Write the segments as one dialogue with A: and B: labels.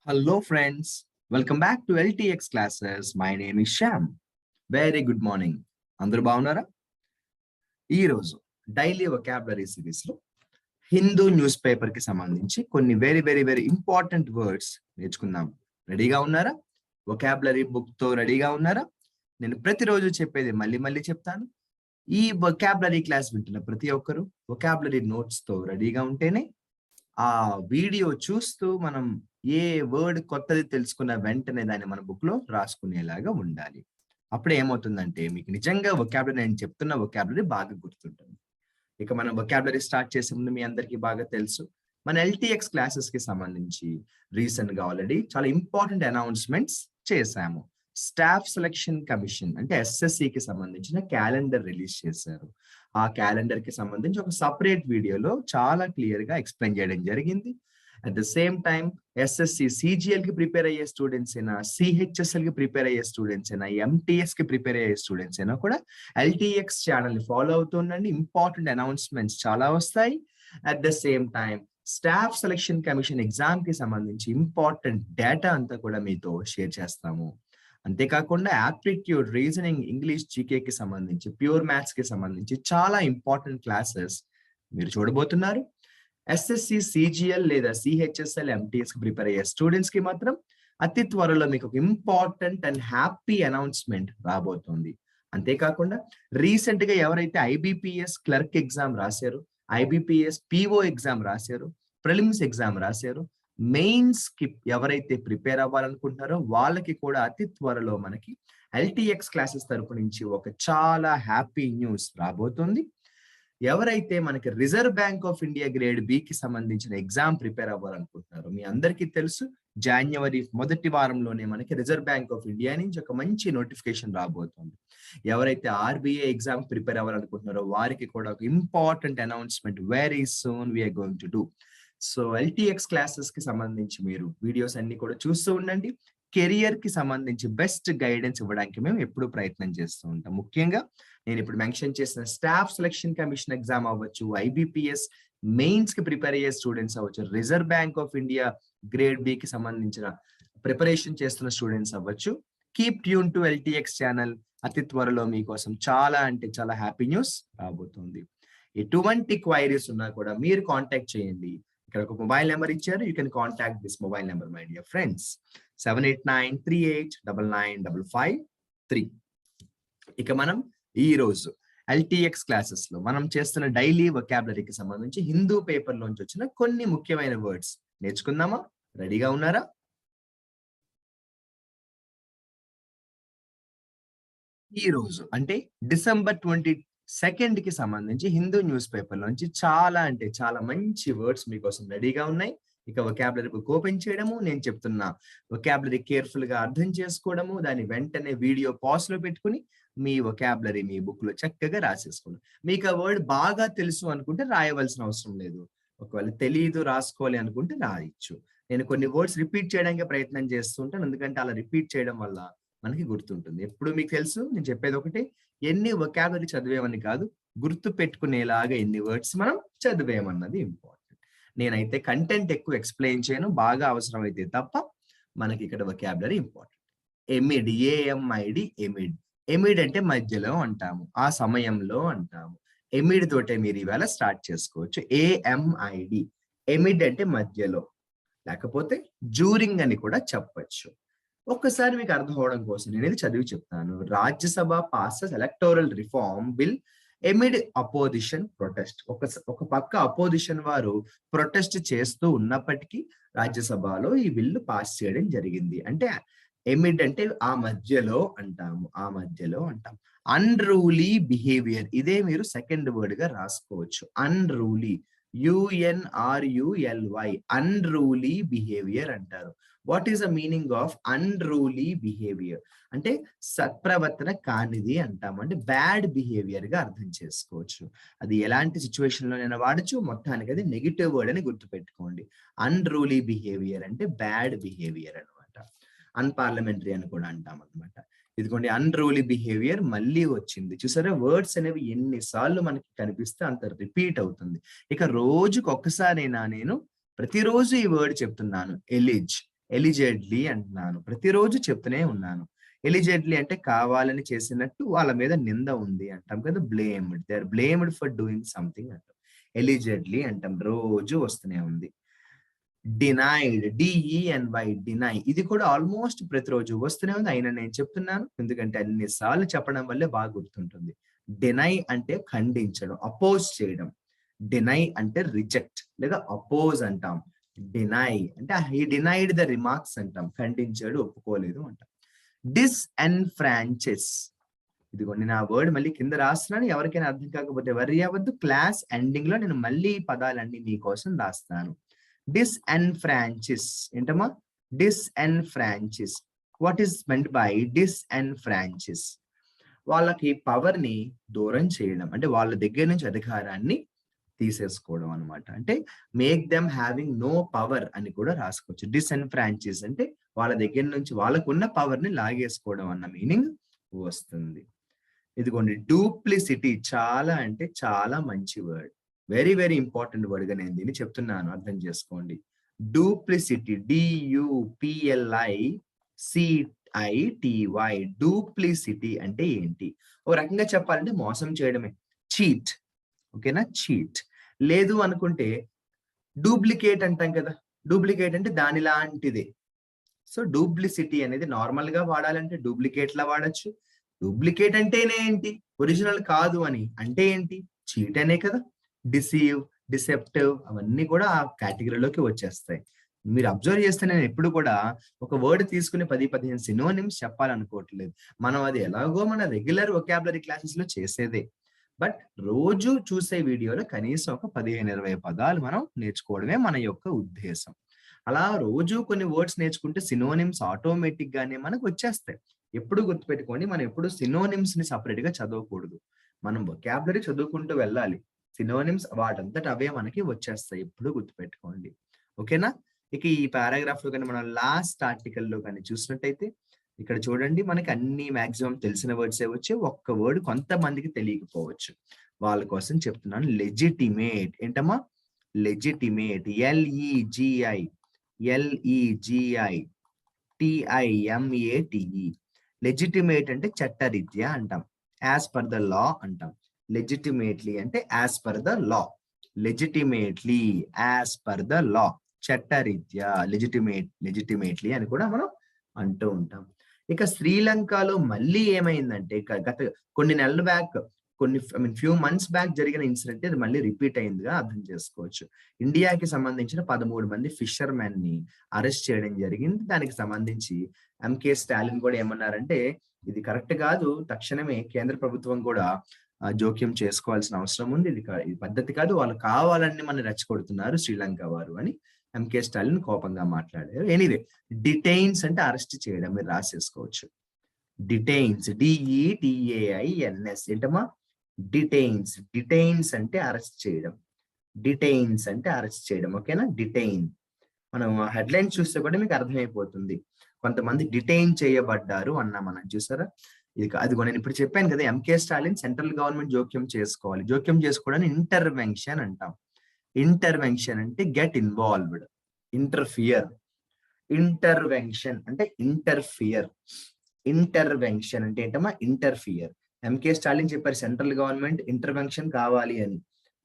A: Hello, friends. Welcome back to LTX classes. My name is Sham. Very good morning. అందరూ బాగున్నారా? ఈరోజు daily vocabulary series లో Hindu news paper కి సంబంధించి కొన్ని వెరీ ఇంపార్టెంట్ వర్డ్స్ నేర్చుకుందాం. రెడీగా ఉన్నారా? వొకాబులరీ బుక్ తో రెడీగా ఉన్నారా? నేను ప్రతిరోజు చెప్పేది మళ్ళీ చెప్తాను. ఈ వొకాబులరీ క్లాస్ వింటున్న ప్రతి ఒక్కరు వొకాబులరీ నోట్స్ తో రెడీగా ఉంటేనే ఆ వీడియో చూస్తూ మనం ఏ వర్డ్ కొత్తది తెలుసుకున్న వెంటనే దాన్ని మన బుక్ లో రాసుకునేలాగా ఉండాలి. అప్పుడు ఏమవుతుందంటే మీకు నిజంగా వొకాబులరీ నేను చెప్తున్న వొకాబులరీ బాగా గుర్తుంటుంది. ఇక మనం వొకాబులరీ స్టార్ట్ చేసే ముందు మీ అందరికీ బాగా తెలుసు మన ఎల్టీఎక్స్ క్లాసెస్ కి సంబంధించి రీసెంట్ గా ఆల్రెడీ చాలా ఇంపార్టెంట్ అనౌన్స్మెంట్స్ చేశాము. స్టాఫ్ సెలక్షన్ కమిషన్ అంటే ఎస్ఎస్సి కి సంబంధించిన క్యాలెండర్ రిలీజ్ చేశారు. ఆ క్యాలెండర్ కి సంబంధించి ఒక సపరేట్ వీడియోలో చాలా క్లియర్ గా ఎక్స్ప్లెయిన్ చేయడం జరిగింది. At the same time SSC CGL కి ప్రిపేర్ అయ్యే స్టూడెంట్స్ అయినా, సిహెచ్ఎస్ఎల్ కి ప్రిపేర్ అయ్యే స్టూడెంట్స్ అయినా, ఎంటీఎస్ కి ప్రిపేర్ అయ్యే స్టూడెంట్స్ అయినా కూడా ఎల్టీఎక్స్ ఛానల్ ని ఫాలో అవుతుండండి. ఇంపార్టెంట్ అనౌన్స్మెంట్స్ చాలా వస్తాయి. At the same time staff Selection Commission exam కి సంబంధించి ఇంపార్టెంట్ డేటా అంతా కూడా మీతో షేర్ చేస్తాము. అంతేకాకుండా యాప్టిట్యూడ్, రీజనింగ్, ఇంగ్లీష్, జీకే కి సంబంధించి, ప్యూర్ మ్యాథ్స్ కి సంబంధించి చాలా ఇంపార్టెంట్ క్లాసెస్ మీరు చూడబోతున్నారు. ఎస్ఎస్సి సిజిఎల్ లేదా సిహెచ్ఎస్ఎల్ ఎంటీఎస్ కి ప్రిపేర్ అయ్యే స్టూడెంట్స్ కి మాత్రం అతి త్వరలో మీకు ఒక ఇంపార్టెంట్ అండ్ హ్యాపీ అనౌన్స్మెంట్ రాబోతోంది. అంతేకాకుండా రీసెంట్ గా ఎవరైతే ఐబిపిఎస్ క్లర్క్ ఎగ్జామ్ రాశారు, ఐబిపిఎస్ పిఓ ఎగ్జామ్ రాశారు, ప్రిలిమ్స్ ఎగ్జామ్ రాశారు, మెయిన్స్ కి ఎవరైతే ప్రిపేర్ అవ్వాలనుకుంటున్నారో వాళ్ళకి కూడా అతి త్వరలో మనకి ఎల్టీఎక్స్ క్లాసెస్ తరపు నుంచి ఒక చాలా హ్యాపీ న్యూస్ రాబోతుంది. ఎవరైతే మనకి Reserve Bank of India grade B కి సంబంధించిన ఎగ్జామ్ ప్రిపేర్ అవ్వాలనుకుంటున్నారో మీ అందరికీ తెలుసు జనవరి మొదటి వారంలోనే మనకి రిజర్వ్ బ్యాంక్ ఆఫ్ ఇండియా నుంచి ఒక మంచి నోటిఫికేషన్ రాబోతుంది. ఎవరైతే ఆర్బిఐ ఎగ్జామ్ ప్రిపేర్ అవ్వాలనుకుంటున్నారో వారికి కూడా ఒక important announcement very soon we are going to do. So LTX classes కి సంబంధించి మీరు వీడియోస్ అన్ని కూడా చూస్తూ ఉండండి. కెరియర్ కి సంబంధించి బెస్ట్ గైడెన్స్ ఇవ్వడానికి మేము ఎప్పుడు ప్రయత్నం చేస్తూ ఉంటాం. ముఖ్యంగా నేను ఇప్పుడు మెన్షన్ చేసిన స్టాఫ్ సెలక్షన్ కమిషన్ ఎగ్జామ్ అవ్వచ్చు, ఐబిపిఎస్ మెయిన్స్ కి ప్రిపేర్ అయ్యే స్టూడెంట్స్ అవ్వచ్చు, Reserve Bank of India grade B కి సంబంధించిన ప్రిపరేషన్ చేస్తున్న స్టూడెంట్స్ అవ్వచ్చు. Keep tune to LTX channel. అతి త్వరలో మీకోసం చాలా అంటే చాలా హ్యాపీ న్యూస్ రాబోతుంది. ఎటువంటి క్వైరీస్ ఉన్నా కూడా మీరు కాంటాక్ట్ చేయండి. ఇక్కడ ఒక మొబైల్ నెంబర్ ఇచ్చారు. You can contact this mobile number my dear friends. 7893895553. ఇక మనం ఈ రోజు ఎల్టీఎక్స్ క్లాసెస్ లో మనం చేస్తున్న డైలీ వొకాబులరీకి సంబంధించి హిందూ పేపర్ లోంచి వచ్చిన కొన్ని ముఖ్యమైన వర్డ్స్ నేర్చుకుందామా? రెడీగా ఉన్నారా? ఈ రోజు అంటే డిసెంబర్ 22 కి సంబంధించి హిందూ న్యూస్ పేపర్ లోంచి చాలా అంటే చాలా మంచి వర్డ్స్ మీకోసం రెడీగా ఉన్నాయి. ఇక వొకాబులరీ బుక్ ఓపెన్ చేయడము, నేను చెప్తున్నా వొకాబులరీ కేర్ఫుల్ గా అర్థం చేసుకోవడము, దాన్ని వెంటనే వీడియో పాజ్ లో పెట్టుకుని మీ వొకాబులరీ మీ బుక్ లో చక్కగా రాసేసుకోండి. మీకు ఆ వర్డ్ బాగా తెలుసు అనుకుంటే రాయవలసిన అవసరం లేదు. ఒకవేళ తెలియదు రాసుకోవాలి అనుకుంటే రాయొచ్చు. నేను కొన్ని వర్డ్స్ రిపీట్ చేయడానికి ప్రయత్నం చేస్తుంటాను, ఎందుకంటే అలా రిపీట్ చేయడం వల్ల మనకి గుర్తుంటుంది. ఎప్పుడు మీకు తెలుసు నేను చెప్పేది ఒకటి, ఎన్ని వొకాబులరీ చదివేమని కాదు, గుర్తు పెట్టుకునేలాగా ఎన్ని వర్డ్స్ మనం చదివేమన్నది ఇంపార్టెంట్. నేనైతే కంటెంట్ ఎక్కువ ఎక్స్ప్లెయిన్ చేయను, బాగా అవసరం అయితే తప్ప. మనకి ఇక్కడ vocabulary important. Amid, A M I D, amid. Amid అంటే మధ్యలో అంటాము, ఆ సమయంలో అంటాము. ఎమిడ్ తోటే మీరు ఇవాళ స్టార్ట్ చేసుకోవచ్చు. ఏఎంఐడి, ఎమిడ్ అంటే మధ్యలో, లేకపోతే డ్యూరింగ్ అని కూడా చెప్పచ్చు. ఒక్కసారి మీకు అర్థం అవడం కోసం నేను ఇది చదివి చెప్తాను. Rajya Sabha passes electoral reform bill amid opposition protest. ఒక పక్క అపోజిషన్ వారు ప్రొటెస్ట్ చేస్తూ ఉన్నప్పటికీ రాజ్యసభలో ఈ బిల్లు పాస్ చేయడం జరిగింది. అంటే ఎమిడ్ అంటే ఆ మధ్యలో అంటాము, ఆ మధ్యలో అంటాం. అన్రూలీ బిహేవియర్, ఇదే మీరు సెకండ్ వర్డ్ గా రాసుకోవచ్చు. అన్రూలీ, UNRULY, అన్రూలీ బిహేవియర్ అంటారు. What is the meaning of unruly behaviour? అంటే సత్ప్రవర్తన కానిది అంటాము, అంటే బ్యాడ్ బిహేవియర్ గా అర్థం చేసుకోవచ్చు. అది ఎలాంటి సిచ్యువేషన్ లోనైనా వాడచ్చు. మొత్తానికి అది నెగిటివ్ వర్డ్ అని గుర్తుపెట్టుకోండి. అన్రూలీ బిహేవియర్ అంటే బ్యాడ్ బిహేవియర్ అనమాట. అన్పార్లమెంటరీ అని కూడా అంటాం అనమాట. ఇదిగోండి అన్రూలీ బిహేవియర్ మళ్ళీ వచ్చింది. చూసారా, వర్డ్స్ అనేవి ఎన్నిసార్లు మనకి కనిపిస్తే అంత రిపీట్ అవుతుంది. ఇక రోజుకి ఒక్కసారైనా నేను ప్రతిరోజు ఈ వర్డ్ చెప్తున్నాను. ఎలిజ్, ఎలిజెడ్లీ అంటున్నాను, ప్రతిరోజు చెప్తూనే ఉన్నాను. ఎలిజెడ్లీ అంటే కావాలని చేసినట్టు వాళ్ళ మీద నింద ఉంది అంటాం కదా, blamed, they are blamed for doing something అంటాం. ఎలిజెడ్లీ అంటాం, రోజు వస్తూనే ఉంది. డినైడ్, డిఈఎన్వై, డినై, ఇది కూడా ఆల్మోస్ట్ ప్రతిరోజు వస్తూనే ఉంది. అయినా నేను చెప్తున్నాను ఎందుకంటే అన్ని సార్లు చెప్పడం వల్లే బాగా గుర్తుంటుంది. డినై అంటే ఖండించడం, అపోజ్ చేయడం. డినై అంటే రిజెక్ట్ లేదా అపోజ్ అంటాం. డినై అంటే హీ డినైడ్ ద రిమార్క్స్ అంటాం, ఖండించాడు, ఒప్పుకోలేదు అంటాం. డిస్ఎన్ఫ్రాంచైజ్, ఇదిగోండి నా వర్డ్ మళ్ళీ కింద రాస్తున్నాను, ఎవరికైనా అర్థం కాకపోతే వర్రీ అవ్వద్దు, క్లాస్ ఎండింగ్ లో నేను మళ్ళీ పదాలన్నీ మీకోసం రాస్తాను. డిస్ఎన్ఫ్రాంచైజ్ ఏంటమ్మా? Disenfranchise. What is meant by disenfranchise? వాళ్ళకి పవర్ ని దూరం చేయడం, అంటే వాళ్ళ దగ్గర నుంచి అధికారాన్ని తీసేసుకోవడం అన్నమాట. అంటే make them having no power అని కూడా రాసుకోవచ్చు. డిస్ఎన్ఫ్రాంచైజ్ అంటే వాళ్ళ దగ్గర నుంచి వాళ్ళకున్న పవర్ ని లాగేసుకోవడం అన్న మీనింగ్ వస్తుంది. ఇదిగోండి డూప్లిసిటీ, చాలా అంటే చాలా మంచి word, very very important word గా నేను దీన్ని చెప్తున్నాను, అర్థం చేసుకోండి. డూప్లిసిటీ, డియుపిఎల్ఐ సిఐటివై, డూప్లిసిటీ అంటే ఏంటి? ఒక రకంగా చెప్పాలంటే మోసం చేయడమే, చీట్. ఓకేనా, చీట్. లేదు అనుకుంటే డూప్లికేట్ అంటాం కదా, డూప్లికేట్ అంటే దాని లాంటిదే. సో డూప్లిసిటీ అనేది నార్మల్ గా వాడాలంటే డూప్లికేట్ లా వాడచ్చు. డూప్లికేట్ అంటేనే ఏంటి? ఒరిజినల్ కాదు అని అంటే ఏంటి? చీట్ అనే కదా. డిసీవ్, డిసెప్టివ్ అవన్నీ కూడా ఆ కేటగిరీలోకి వచ్చేస్తాయి. మీరు అబ్జర్వ్ చేస్తే నేను ఎప్పుడు కూడా ఒక వర్డ్ తీసుకుని 10-15 సినోనిమ్స్ చెప్పాలనుకోవట్లేదు. మనం అది ఎలాగో మన రెగ్యులర్ వొకాబులరీ క్లాసెస్ లో చేసేదే. బట్ రోజు చూసే వీడియోలో కనీసం ఒక 15-20 పదాలు మనం నేర్చుకోవడమే మన యొక్క ఉద్దేశం. అలా రోజు కొన్ని వర్డ్స్ నేర్చుకుంటే సినోనిమ్స్ ఆటోమేటిక్ గానే మనకు వచ్చేస్తాయి. ఎప్పుడు గుర్తుపెట్టుకోండి, మనం ఎప్పుడు సినోనిమ్స్ ని సపరేట్ గా చదవకూడదు. మనం వొకాబులరీ చదువుకుంటూ వెళ్ళాలి. సినోనిమ్స్ వాటంతట అవే మనకి వచ్చేస్తాయి, ఎప్పుడు గుర్తుపెట్టుకోండి. ఓకేనా? ఇక ఈ పారాగ్రాఫ్ లో కానీ మనం లాస్ట్ ఆర్టికల్ లో కానీ చూసినట్టయితే ఇక్కడ చూడండి, మనకి అన్ని మాక్సిమం తెలిసిన వర్డ్సే వచ్చి ఒక్క వర్డ్ కొంతమందికి తెలియకపోవచ్చు, వాళ్ళ కోసం చెప్తున్నాను. లెజిటిమేట్ ఏంటమ్మా? Legitimate, L E G I, L E G I TIMATE. Legitimate అంటే చట్టరీత్యా అంటాం, యాజ్ పర్ ద లా అంటాం. లెజిటిమేట్లీ అంటే as per the law, legitimately as per the law, చట్టరీత్యా లెజిటిమేట్లీ అని కూడా మనం అంటూ ఉంటాం. ఇక శ్రీలంకలో మళ్ళీ ఏమైందంటే గత కొన్ని నెలల బ్యాక్, ఫ్యూ మంత్స్ బ్యాక్ జరిగిన ఇన్సిడెంట్ ఇది మళ్ళీ రిపీట్ అయిందిగా అర్థం చేసుకోవచ్చు. ఇండియాకి సంబంధించిన 13 మంది ఫిషర్ మెన్ ని అరెస్ట్ చేయడం జరిగింది. దానికి సంబంధించి ఎంకే స్టాలిన్ కూడా ఏమన్నారంటే ఇది కరెక్ట్ కాదు, తక్షణమే కేంద్ర ప్రభుత్వం కూడా జోక్యం చేసుకోవాల్సిన అవసరం ఉంది, ఇది పద్ధతి కాదు, వాళ్ళు కావాలని మన రెచ్చగొడుతున్నారు శ్రీలంక వారు అని ఎంకే స్టాలిన్ కోపంగా మాట్లాడారు. ఎనీవే, డిటైన్స్ అంటే అరెస్ట్ చేయడం, మీరు రాసేసుకోవచ్చు. డిటైన్స్, DETAINS ఏంటమ్మా? డిటైన్స్. డిటైన్స్ అంటే అరెస్ట్ చేయడం, డిటైన్స్ అంటే అరెస్ట్ చేయడం. ఓకేనా? డిటైన్, మనం హెడ్లైన్ చూస్తే కూడా మీకు అర్థమైపోతుంది. కొంతమంది డిటైన్ చేయబడ్డారు అన్నా మనం, చూసారా? అదిగో నేను ఇప్పుడు చెప్పాను కదా, ఎంకే స్టాలిన్ సెంట్రల్ గవర్నమెంట్ జోక్యం చేసుకోవాలి, జోక్యం చేసుకోవడానికి ఇంటర్వెన్షన్ అంటాం. ఇంటర్వెన్షన్ అంటే గెట్ ఇన్వాల్వ్డ్, ఇంటర్ఫియర్. ఇంటర్వెన్షన్ అంటే ఇంటర్ఫియర్, ఇంటర్వెన్షన్ అంటే ఏంటమ్మా? ఇంటర్ఫియర్. ఎంకే స్టాలిన్ చెప్పారు సెంట్రల్ గవర్నమెంట్ ఇంటర్వెన్షన్ కావాలి అని,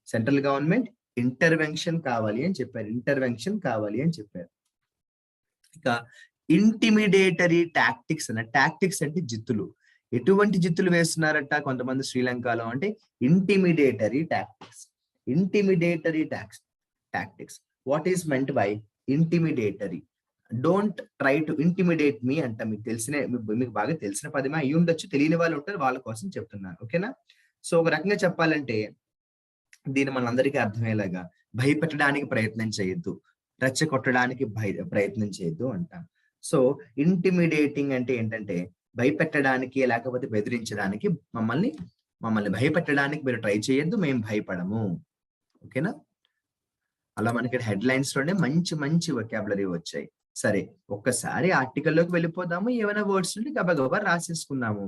A: సెంట్రల్ గవర్నమెంట్ ఇంటర్వెన్షన్ కావాలి అని చెప్పారు, ఇంటర్వెన్షన్ కావాలి అని చెప్పారు. ఇక ఇంటిమిడేటరీ టాక్టిక్స్ అన్న, టాక్టిక్స్ అంటే జిత్తులు. ఎటువంటి జిత్తులు వేస్తున్నారట కొంతమంది శ్రీలంకలో అంటే intimidatory tactics. Intimidatory tactics, what is meant by intimidatory? Don't try to intimidate me అంట. మీకు బాగా తెలిసిన పదమే అయ్యి ఉండొచ్చు, తెలియని వాళ్ళు ఉంటారు, వాళ్ళ కోసం చెప్తున్నాను. ఓకేనా? సో ఒక రకంగా చెప్పాలంటే దీన్ని మనందరికీ అర్థమయ్యేలాగా, భయపెట్టడానికి ప్రయత్నం చేయొద్దు, రెచ్చగొట్టడానికి ప్రయత్నం చేయొద్దు అంటాం. సో ఇంటిమిడేటింగ్ అంటే ఏంటంటే భయపెట్టడానికి లేకపోతే బెదిరించడానికి, మమ్మల్ని భయపెట్టడానికి మీరు ట్రై చేయొద్దు, మేము భయపడము. ఓకేనా? అలా మనకి హెడ్లైన్స్ లోనే మంచి మంచి వొకాబులరీ వచ్చాయి. సరే, ఒక్కసారి ఆర్టికల్లోకి వెళ్ళిపోదాము, ఏమైనా వర్డ్స్ ఉంటే గబగబా రాసేసుకుందాము.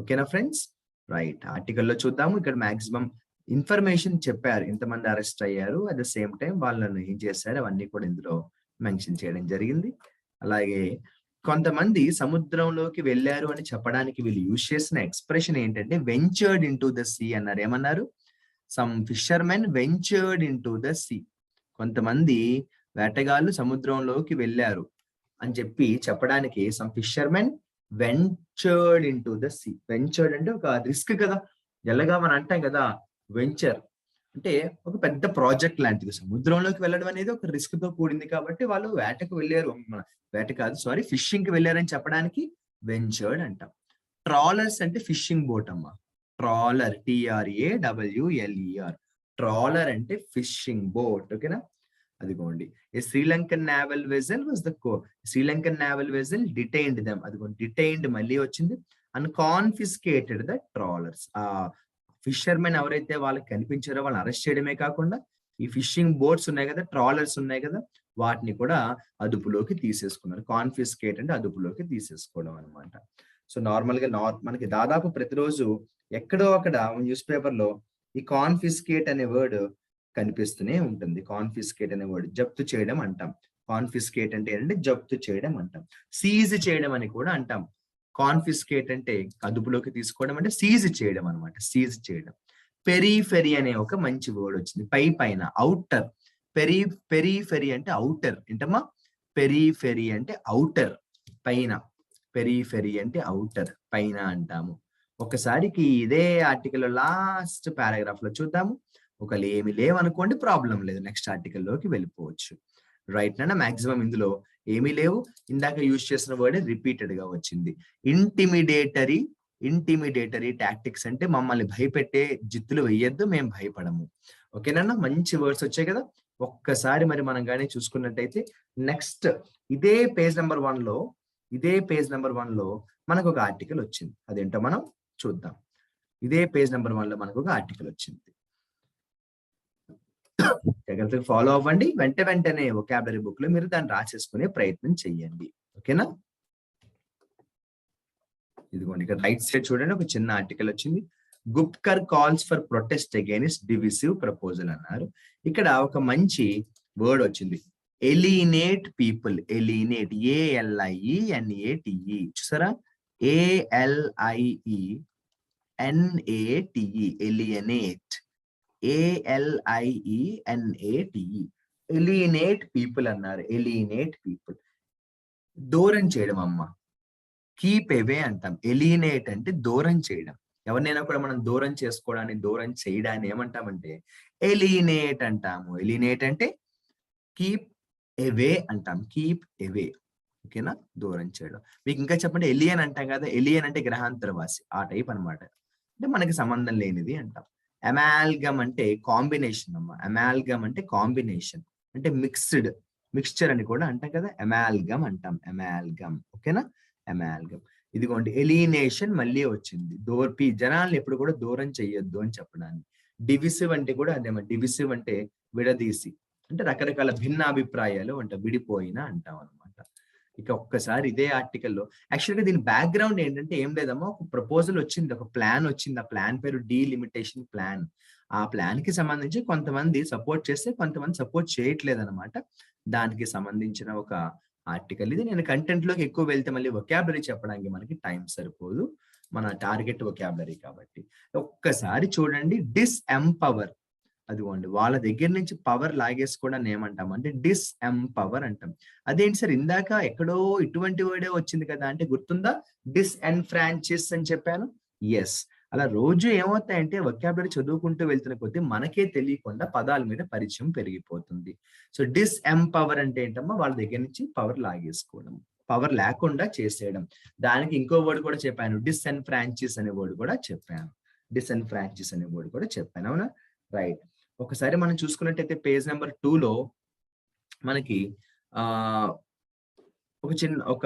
A: ఓకేనా ఫ్రెండ్స్? రైట్, ఆర్టికల్లో చూద్దాము. ఇక్కడ మాక్సిమం ఇన్ఫర్మేషన్ చెప్పారు, ఎంతమంది అరెస్ట్ అయ్యారు, అట్ ద సేమ్ టైం వాళ్ళని ఏం చేశారు, అవన్నీ కూడా ఇందులో మెన్షన్ చేయడం జరిగింది. అలాగే కొంతమంది సముద్రంలోకి వెళ్ళారు అని చెప్పడానికి వీళ్ళు యూజ్ చేసిన ఎక్స్ప్రెషన్ ఏంటంటే ventured in to the sea అన్నారు. ఏమన్నారు? Some fishermen ventured in to the sea. కొంతమంది వేటగాళ్ళు సముద్రంలోకి వెళ్ళారు అని చెప్పడానికి some fishermen ventured in to the sea. Ventured అంటే ఒక రిస్క్ కదా, ఎలాగా మనం అంటాం కదా, వెంచర్ అంటే ఒక పెద్ద ప్రాజెక్ట్ లాంటిది. సముద్రంలోకి వెళ్ళడం అనేది ఒక రిస్క్ తో కూడింది కాబట్టి వాళ్ళు వేటకు వెళ్ళారు, వేట కాదు సారీ, ఫిషింగ్ కి వెళ్ళారని చెప్పడానికి వెంచర్డ్ అంటాం. ట్రాలర్స్ అంటే ఫిషింగ్ బోట్ అమ్మా. Trawler, TRAWLER. ట్రాలర్ అంటే ఫిషింగ్ బోట్. ఓకేనా? అదిగోండి, a Sri Lankan naval vessel was the Sri Lankan naval vessel detained them. అదిగోండి, డిటైన్డ్ మళ్ళీ వచ్చింది. And confiscated the trawlers. ఆ ఫిషర్మెన్ ఎవరైతే వాళ్ళకి కనిపించారో వాళ్ళని అరెస్ట్ చేయడమే కాకుండా ఈ ఫిషింగ్ బోట్స్ ఉన్నాయి కదా, ట్రాలర్స్ ఉన్నాయి కదా, వాటిని కూడా అదుపులోకి తీసేసుకున్నారు. కాన్ఫిస్కేట్ అంటే అదుపులోకి తీసేసుకోవడం అనమాట. సో నార్మల్ గా మనకి దాదాపు ప్రతిరోజు ఎక్కడో అక్కడ న్యూస్ పేపర్ లో ఈ కాన్ఫిస్కేట్ అనే వర్డ్ కనిపిస్తూనే ఉంటుంది. కాన్ఫిస్కేట్ అనే వర్డ్ జప్తు చేయడం అంటాం. కాన్ఫిస్కేట్ అంటే ఏంటంటే జప్తు చేయడం అంటాం. సీజ్ చేయడం అని కూడా అంటాం. కాన్ఫిస్కేట్ అంటే అదుపులోకి తీసుకోవడం, అంటే సీజ్ చేయడం అనమాట. సీజ్ చేయడం. పెరిఫెరీ అనే ఒక మంచి వర్డ్ వచ్చింది. పైన అవుటర్. పెరిఫెరీ అంటే అవుటర్. ఏంటమ్మా? పెరిఫెరీ అంటే అవుటర్, పైన. పెరిఫెరీ అంటే అవుటర్, పైన అంటాము. ఒకసారికి ఇదే ఆర్టికల్ లాస్ట్ పారాగ్రాఫ్ లో చూద్దాము. ఒకవేళ ఏమి లేవనుకోండి, ప్రాబ్లం లేదు, నెక్స్ట్ ఆర్టికల్ లోకి వెళ్ళిపోవచ్చు. రైట్ నాన్న? మాక్సిమం ఇందులో ఏమీ లేవు. ఇందాక యూజ్ చేసిన వర్డ్ రిపీటెడ్ గా వచ్చింది. ఇంటిమిడేటరీ టాక్టిక్స్ అంటే మమ్మల్ని భయపెట్టే జిత్తులు వేయొద్దు, మేము భయపడము. ఓకేనా? మంచి వర్డ్స్ వచ్చాయి కదా. ఒక్కసారి మరి మనం కానీ చూసుకున్నట్టయితే నెక్స్ట్ ఇదే పేజ్ నెంబర్ 1 లో మనకు ఒక ఆర్టికల్ వచ్చింది. అదేంటో మనం చూద్దాం. ఇదే పేజ్ నెంబర్ 1 లో మనకు ఒక ఆర్టికల్ వచ్చింది. జాగ్రత్తగా ఫాలో అవ్వండి. వెంటనే వొకాబులరీ బుక్ లో మీరు దాన్ని రాసేసుకునే ప్రయత్నం చెయ్యండి. ఓకేనా? ఇదిగోండి, ఇక్కడ రైట్ సైడ్ చూడండి, ఒక చిన్న ఆర్టికల్ వచ్చింది. Gupkar calls for protest against divisive proposal అన్నారు. ఇక్కడ ఒక మంచి వర్డ్ వచ్చింది, ఎలినేట్ పీపుల్. Alienate, ALIENATE. చూసారా? ALIENATE, alienate. ALIENATE, alienate people అన్నారు. ఎలినేట్ పీపుల్, దూరం చేయడం అమ్మ. కీప్ అవే అంటాం. ఎలినేట్ అంటే దూరం చేయడం. ఎవరినైనా కూడా మనం దూరం చేసుకోవడాన్ని, దూరం చేయడాన్ని ఏమంటామంటే ఎలినేట్ అంటాము. ఎలినేట్ అంటే కీప్ అవే అంటాం. Keep away. ఓకేనా? దూరం చేయడం. మీకు ఇంకా చెప్పండి, ఎలియన్ అంటాం కదా, ఎలియన్ అంటే గ్రహాంతరవాసి, ఆ టైప్ అన్నమాట. అంటే మనకి సంబంధం లేనిది అంటాం. అమాల్గమ్ అంటే కాంబినేషన్ అమ్మ. అమాల్గమ్ అంటే కాంబినేషన్, అంటే మిక్స్చర్ అని కూడా అంటాం కదా, అమాల్గమ్ అంటాం. అమాల్గమ్. ఓకేనా? అమాల్గమ్. ఇదిగోండి, ఎలినేషన్ మళ్ళీ వచ్చింది. జనాల్ని ఎప్పుడు కూడా దూరం చెయ్యొద్దు అని చెప్పడానికి. డివిసివ్ అంటే కూడా అదేమో. డివిసివ్ అంటే విడదీసి, అంటే రకరకాల భిన్న అభిప్రాయాలు అంటే విడిపోయిన అంటాం అనమాట. ఇక ఒక్కసారి ఇదే ఆర్టికల్లో యాక్చువల్గా దీని బ్యాక్గ్రౌండ్ ఏంటంటే ఏం లేదమ్మా, ఒక ప్రపోజల్ వచ్చింది, ఒక ప్లాన్ వచ్చింది. ఆ ప్లాన్ పేరు డీలిమిటేషన్ ప్లాన్. ఆ ప్లాన్ కి సంబంధించి కొంతమంది సపోర్ట్ చేస్తే కొంతమంది సపోర్ట్ చేయట్లేదు అనమాట. దానికి సంబంధించిన ఒక ఆర్టికల్ ఇది. నేను కంటెంట్ లోకి ఎక్కువ వెళ్తే మళ్ళీ వొకాబులరీ చెప్పడానికి మనకి టైం సరిపోదు, మన టార్గెట్ వొకాబులరీ కాబట్టి. ఒక్కసారి చూడండి, డిస్ఎంపవర్. అదిగోండి, వాళ్ళ దగ్గర నుంచి పవర్ లాగేసుకోవడాన్ని ఏమంటాం అంటే డిస్ఎంపవర్ అంటాం. అదేంటి సార్, ఇందాక ఎక్కడో ఇటువంటి వర్డే వచ్చింది కదా అంటే గుర్తుందా? డిస్ఎన్ఫ్రాంచైజ్ అని చెప్పాను. ఎస్. అలా రోజు ఏమవుతాయంటే వొకాబులరీ చదువుకుంటూ వెళ్తున్న కొద్దీ మనకే తెలియకుండా పదాల మీద పరిచయం పెరిగిపోతుంది. సో డిస్ఎంపవర్ అంటే ఏంటమ్మా, వాళ్ళ దగ్గర నుంచి పవర్ లాగేసుకోవడం, పవర్ లేకుండా చేసేయడం. దానికి ఇంకో వర్డ్ కూడా చెప్పాను, డిస్ఎన్ఫ్రాంచైజ్ అనే వర్డ్ కూడా చెప్పాను. డిస్ఎన్ఫ్రాంచైజ్ అనే వర్డ్ కూడా చెప్పాను. అవునా? రైట్. ఒకసారి మనం చూసుకున్నట్టయితే పేజ్ నెంబర్ 2 లో మనకి ఒక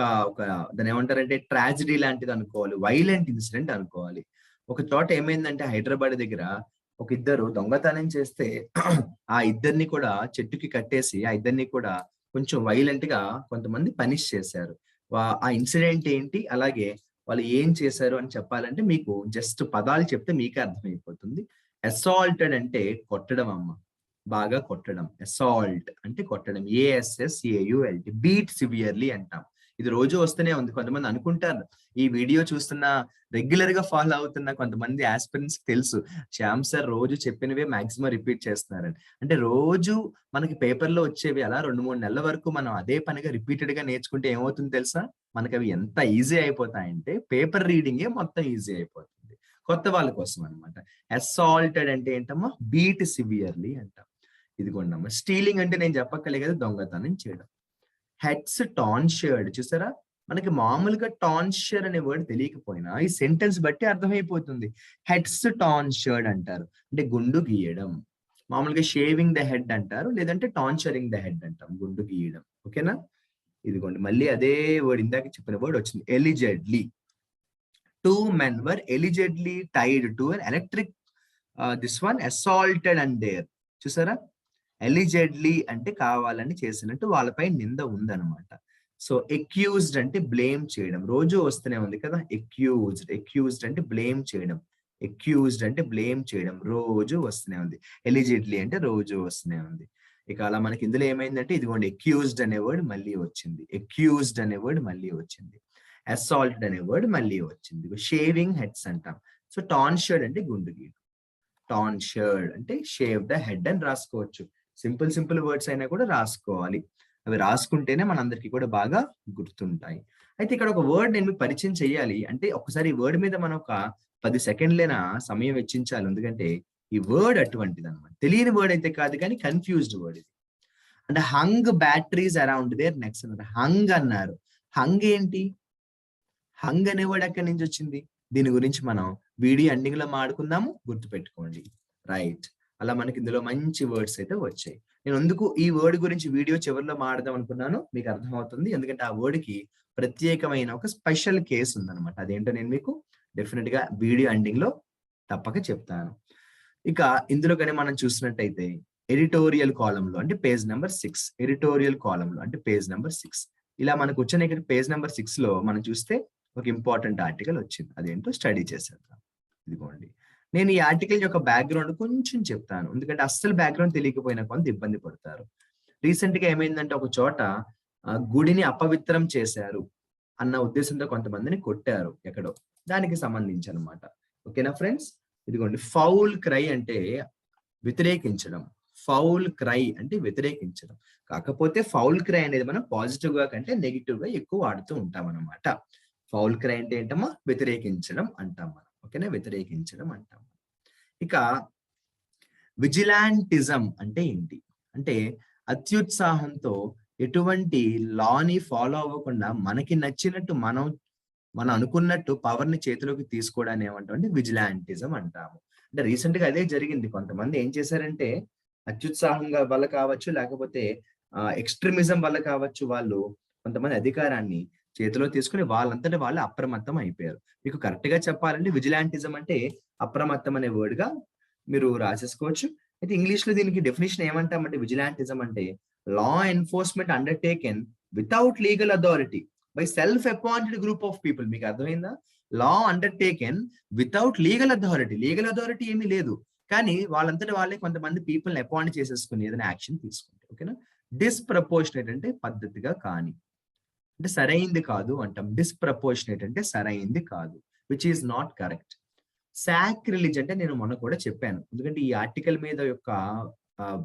A: దాన్ని ఏమంటారంటే ట్రాజిడీ లాంటిది అనుకోవాలి, వైలెంట్ ఇన్సిడెంట్ అనుకోవాలి. ఒక చోట ఏమైందంటే హైదరాబాద్ దగ్గర ఒక ఇద్దరు దొంగతనం చేస్తే ఆ ఇద్దరిని కూడా చెట్టుకి కట్టేసి ఆ ఇద్దరిని కూడా కొంచెం వైలెంట్ గా కొంతమంది పనిష్ చేశారు. ఆ ఇన్సిడెంట్ ఏంటి, అలాగే వాళ్ళు ఏం చేశారు అని చెప్పాలంటే మీకు జస్ట్ పదాలు చెప్తే మీకే అర్థమైపోతుంది. అసాల్టెడ్ అంటే కొట్టడం అమ్మ. బాగా కొట్టడం. అసాల్ట్ అంటే కొట్టడం. ASSAULT. బీట్ సివియర్లీ అంటాం. ఇది రోజు వస్తూనే ఉంది. కొంతమంది అనుకుంటారు ఈ వీడియో చూస్తున్న రెగ్యులర్ గా ఫాలో అవుతున్న కొంతమంది ఆస్పిరెంట్స్ తెలుసు శ్యామ్ సార్ రోజు చెప్పినవే మాక్సిమం రిపీట్ చేస్తున్నారని. అంటే రోజు మనకి పేపర్ లో వచ్చేవి అలా 2-3 నెలల వరకు మనం అదే పనిగా రిపీటెడ్ గా నేర్చుకుంటే ఏమవుతుంది తెలుసా? మనకి అవి ఎంత ఈజీ అయిపోతాయంటే పేపర్ రీడింగే మొత్తం ఈజీ అయిపోతుంది. కొత్త వాళ్ళ కోసం అన్నమాట. అసాల్టెడ్ అంటే ఏంటమ్మా? బీట్ సివియర్లీ అంటాం. ఇదిగోండమ్మా. స్టీలింగ్ అంటే నేను చెప్పక్కర్లే కదా, దొంగతనం చేయడం. హెడ్స్ టాన్షర్డ్ చూసారా? మనకి మామూలుగా టాన్షర్ అనే వర్డ్ తెలియకపోయినా ఈ సెంటెన్స్ బట్టి అర్థమైపోతుంది. హెడ్స్ టాన్షర్డ్ అంటారు. అంటే గుండు గీయడం. మామూలుగా షేవింగ్ ద హెడ్ అంటారు, లేదంటే టాన్షరింగ్ ద హెడ్ అంటాం. గుండు గీయడం. ఓకేనా? ఇదిగోండి మళ్ళీ అదే వర్డ్ ఇందాక చెప్పిన వర్డ్ వచ్చింది. ఎలిజెడ్లీ. 2 men were allegedly tied to an electric this one assaulted and there. చూసారా? ఎలిజెడ్లీ అంటే కావాలని చేసినట్టు వాళ్ళపై నింద ఉందన్నమాట. సో ఎక్యూజ్డ్ అంటే బ్లేమ్ చేయడం. రోజు వస్తూనే ఉంది కదా ఎక్యూజ్డ్ అంటే బ్లేమ్ చేయడం. ఎక్యూజ్డ్ అంటే బ్లేమ్ చేయడం రోజు వస్తూనే ఉంది. ఎలిజెడ్లీ అంటే రోజు వస్తూనే ఉంది. ఇక అలా మనకి ఇందులో ఏమైందంటే ఇదిగోండి ఎక్యూజ్డ్ అనే వర్డ్ మళ్ళీ వచ్చింది. ఎక్యూజ్డ్ అనే వర్డ్ మళ్ళీ వచ్చింది. అసాల్టెడ్ అనే వర్డ్ మళ్ళీ వచ్చింది. షేవింగ్ హెడ్స్ అంటాం. సో టాన్షర్డ్ అంటే గుండు గీయడం. టాన్షర్డ్ అంటే షేవ్ ద హెడ్ అని రాసుకోవచ్చు. సింపుల్ వర్డ్స్ అయినా కూడా రాసుకోవాలి. అవి రాసుకుంటేనే మనందరికీ కూడా బాగా గుర్తుంటాయి. అయితే ఇక్కడ ఒక వర్డ్ నేను మీకు పరిచయం చేయాలి. అంటే ఒకసారి ఈ వర్డ్ మీద మనం ఒక 10 సెకండ్లైనా సమయం వెచ్చించాలి. ఎందుకంటే ఈ వర్డ్ అటువంటిది అనమాట. తెలియని వర్డ్ అయితే కాదు కానీ కన్ఫ్యూజ్డ్ వర్డ్ ఇది. అంటే hung batteries around there next అన్నారు. హంగ్ అన్నారు. హంగ్ ఏంటి? హంగ్ అనే వర్డ్ ఎక్కడి నుంచి వచ్చింది? దీని గురించి మనం వీడియో ఎండింగ్ లో మాట్లాడుకుందాము. గుర్తుపెట్టుకోండి. రైట్. అలా మనకి ఇందులో మంచి వర్డ్స్ అయితే వచ్చాయి. నేను ఎందుకు ఈ వర్డ్ గురించి వీడియో చివరిలో మాట్లాడదాం అనుకున్నాను మీకు అర్థమవుతుంది. ఎందుకంటే ఆ వర్డ్ కి ప్రత్యేకమైన ఒక స్పెషల్ కేసు ఉందన్నమాట. అదేంటో నేను మీకు డెఫినెట్ గా వీడియో ఎండింగ్ లో తప్పక చెప్తాను. ఇక ఇందులో కానీ మనం చూసినట్టయితే ఎడిటోరియల్ కాలంలో అంటే పేజ్ నెంబర్ 6, ఎడిటోరియల్ కాలంలో అంటే పేజ్ నెంబర్ 6 ఇలా మనకు వచ్చిన ఇక్కడ పేజ్ నెంబర్ 6 లో మనం చూస్తే ఒక ఇంపార్టెంట్ ఆర్టికల్ వచ్చింది. అదేంటో స్టడీ చేసేద్దాం. ఇదిగోండి. నేను ఈ ఆర్టికల్ యొక్క బ్యాక్గ్రౌండ్ కొంచెం చెప్తాను. ఎందుకంటే అస్సలు బ్యాక్గ్రౌండ్ తెలియకపోయినా కొంత ఇబ్బంది పడతారు. రీసెంట్ గా ఏమైందంటే ఒక చోట గుడిని అపవిత్రం చేశారు అన్న ఉద్దేశంతో కొంతమందిని కొట్టారు ఎక్కడో. దానికి సంబంధించి అనమాట. ఓకేనా ఫ్రెండ్స్? ఇదిగోండి. ఫౌల్ క్రై అంటే వ్యతిరేకించడం. ఫౌల్ క్రై అంటే వ్యతిరేకించడం. కాకపోతే ఫౌల్ క్రై అనేది మనం పాజిటివ్ గా కంటే నెగిటివ్ గా ఎక్కువ వాడుతూ ఉంటాం అనమాట. ఫౌల్ క్రై అంటే ఏంటమ్మా? వ్యతిరేకించడం అంటాం మనం. ఓకేనా? వ్యతిరేకించడం అంటాం. ఇక విజిలాంటిజం అంటే ఏంటి? అంటే అత్యుత్సాహంతో ఎటువంటి లాని ఫాలో అవ్వకుండా మనకి నచ్చినట్టు మనం అనుకున్నట్టు పవర్ ని చేతిలోకి తీసుకోవడాన్ని ఏమంటాం అంటే విజిలాంటిజం అంటాము. అంటే రీసెంట్ గా అదే జరిగింది. కొంతమంది ఏం చేశారంటే అత్యుత్సాహంగా వల్ల కావచ్చు, లేకపోతే ఎక్స్ట్రీమిజం వల్ల కావచ్చు, వాళ్ళు కొంతమంది అధికారాన్ని చేతిలో తీసుకుని వాళ్ళంతటా వాళ్ళు అప్రమత్తం అయిపోయారు. మీకు కరెక్ట్ గా చెప్పాలంటే విజిలాంటిజం అంటే అప్రమత్తం అనే వర్డ్ గా మీరు రాసేసుకోవచ్చు. అయితే ఇంగ్లీష్ లో దీనికి డెఫినేషన్ ఏమంటామంటే విజిలాంటిజం అంటే law enforcement undertaken without legal authority by self appointed group of people. మీకు అర్థమైందా? Law undertaken without legal authority. Legal authority ఏమీ లేదు, కానీ వాళ్ళంతటా వాళ్ళే కొంతమంది పీపుల్ని అపాయింట్ చేసేసుకుని ఏదైనా యాక్షన్ తీసుకుంటారు. ఓకేనా? డిస్ప్రపోర్షనేట్ అంటే పద్ధతిగా కాని, అంటే సరైంది కాదు అంటాం. డిస్ప్రపోర్షనేట్ అంటే సరైంది కాదు, విచ్ ఈస్ నాట్ కరెక్ట్. సాక్రిలిజ్ అంటే నేను మొన్న కూడా చెప్పాను. ఎందుకంటే ఈ ఆర్టికల్ మీద యొక్క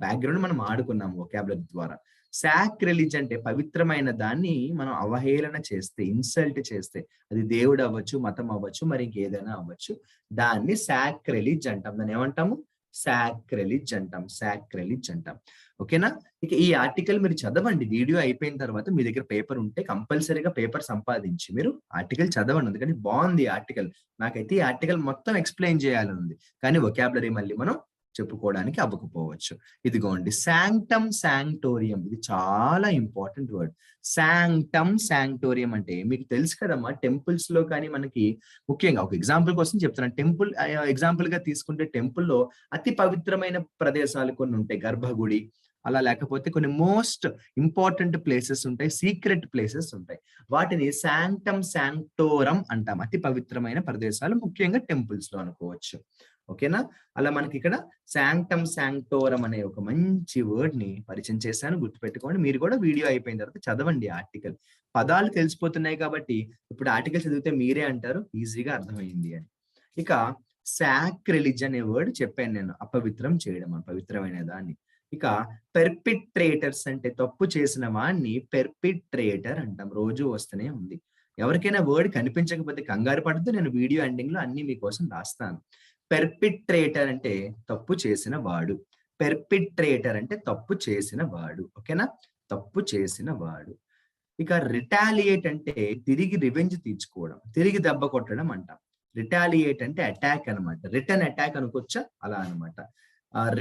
A: బ్యాక్గ్రౌండ్ మనం ఆడుకున్నాము వొకాబులరీ ద్వారా. సాక్రిలిజ్ అంటే పవిత్రమైన దాన్ని మనం అవహేళన చేస్తే, ఇన్సల్ట్ చేస్తే, అది దేవుడు అవ్వచ్చు, మతం అవ్వచ్చు, మరి ఇంకేదైనా అవ్వచ్చు, దాన్ని సాక్రిలిజ్ అంటాం. దాన్ని ఏమంటాము? సాక్రిలిజ్ అంటాం. సాక్రిలిజ్ అంటాం. ఓకేనా? ఇక ఈ ఆర్టికల్ మీరు చదవండి. వీడియో అయిపోయిన తర్వాత మీ దగ్గర పేపర్ ఉంటే కంపల్సరీగా పేపర్ సంపాదించి మీరు ఆర్టికల్ చదవండి. ఎందుకంటే బాగుంది ఈ ఆర్టికల్. నాకైతే ఈ ఆర్టికల్ మొత్తం ఎక్స్ప్లెయిన్ చేయాలని ఉంది, కానీ వొకాబులరీ మళ్ళీ మనం చెప్పుకోవడానికి అవ్వకపోవచ్చు. ఇదిగోండి. శాంక్టమ్ శాంక్టోరియం, ఇది చాలా ఇంపార్టెంట్ వర్డ్. శాంక్టమ్ శాంక్టోరియం అంటే మీకు తెలుసు కదమ్మా, టెంపుల్స్ లో కానీ మనకి ముఖ్యంగా ఒక ఎగ్జాంపుల్ కోసం చెప్తున్నాను. టెంపుల్ ఎగ్జాంపుల్ గా తీసుకుంటే టెంపుల్లో అతి పవిత్రమైన ప్రదేశాలు కొన్ని ఉంటాయి. గర్భగుడి, అలా లేకపోతే కొన్ని మోస్ట్ ఇంపార్టెంట్ ప్లేసెస్ ఉంటాయి, సీక్రెట్ ప్లేసెస్ ఉంటాయి. వాటిని శాంక్టమ్ శాంక్టోరం అంటాం. అతి పవిత్రమైన ప్రదేశాలు ముఖ్యంగా టెంపుల్స్ లో అనుకోవచ్చు. ఓకేనా? అలా మనకి ఇక్కడ శాంక్టమ్ శాంక్టోరం అనే ఒక మంచి వర్డ్ ని పరిచయం చేశాను, గుర్తుపెట్టుకోండి. మీరు కూడా వీడియో అయిపోయిన తర్వాత చదవండి ఆర్టికల్. పదాలు తెలిసిపోతున్నాయి కాబట్టి ఇప్పుడు ఆర్టికల్ చదివితే మీరే అంటారు ఈజీగా అర్థమైంది అని. ఇక సాక్రిలిజ్ అనే వర్డ్ చెప్పాను నేను, అపవిత్రం చేయడం, అపవిత్రమైన దాన్ని. ఇక పెర్పిట్రేటర్స్ అంటే తప్పు చేసిన వాడిని పెర్పిట్రేటర్ అంటాం, రోజు వస్తూనే ఉంది. ఎవరికైనా వర్డ్ కనిపించకపోతే కంగారు పడద్దు, నేను వీడియో ఎండింగ్ లో అన్ని మీకోసం రాస్తాను. పెర్పిట్రేటర్ అంటే తప్పు చేసిన వాడు, పెర్పిట్రేటర్ అంటే తప్పు చేసిన వాడు. ఓకేనా? తప్పు చేసిన వాడు. ఇక రిటాలియేట్ అంటే తిరిగి రివెంజ్ తీర్చుకోవడం, తిరిగి దెబ్బ కొట్టడం అంటాం. రిటాలియేట్ అంటే అటాక్ అనమాట, రిటర్న్ అటాక్ అనుకోవచ్చా, అలా అనమాట.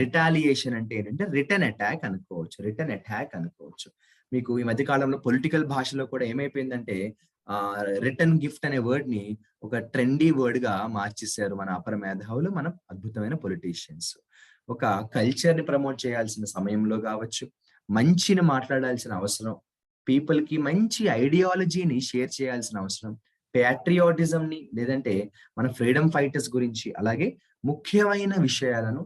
A: రిటాలియేషన్ అంటే ఏంటంటే రిటర్న్ అటాక్ అనుకోవచ్చు, రిటర్న్ అటాక్ అనుకోవచ్చు. మీకు ఈ మధ్య కాలంలో పొలిటికల్ భాషలో కూడా ఏమైపోయిందంటే రిటర్న్ గిఫ్ట్ అనే వర్డ్ ని ఒక ట్రెండీ వర్డ్ గా మార్చేశారు మన అపర మేధావులు, మన అద్భుతమైన పొలిటీషియన్స్. ఒక కల్చర్ ని ప్రమోట్ చేయాల్సిన సమయంలో కావచ్చు, మంచిని మాట్లాడాల్సిన అవసరం, పీపుల్ కి మంచి ఐడియాలజీని షేర్ చేయాల్సిన అవసరం, ప్యాట్రియాటిజం ని లేదంటే మన ఫ్రీడమ్ ఫైటర్స్ గురించి, అలాగే ముఖ్యమైన విషయాలను,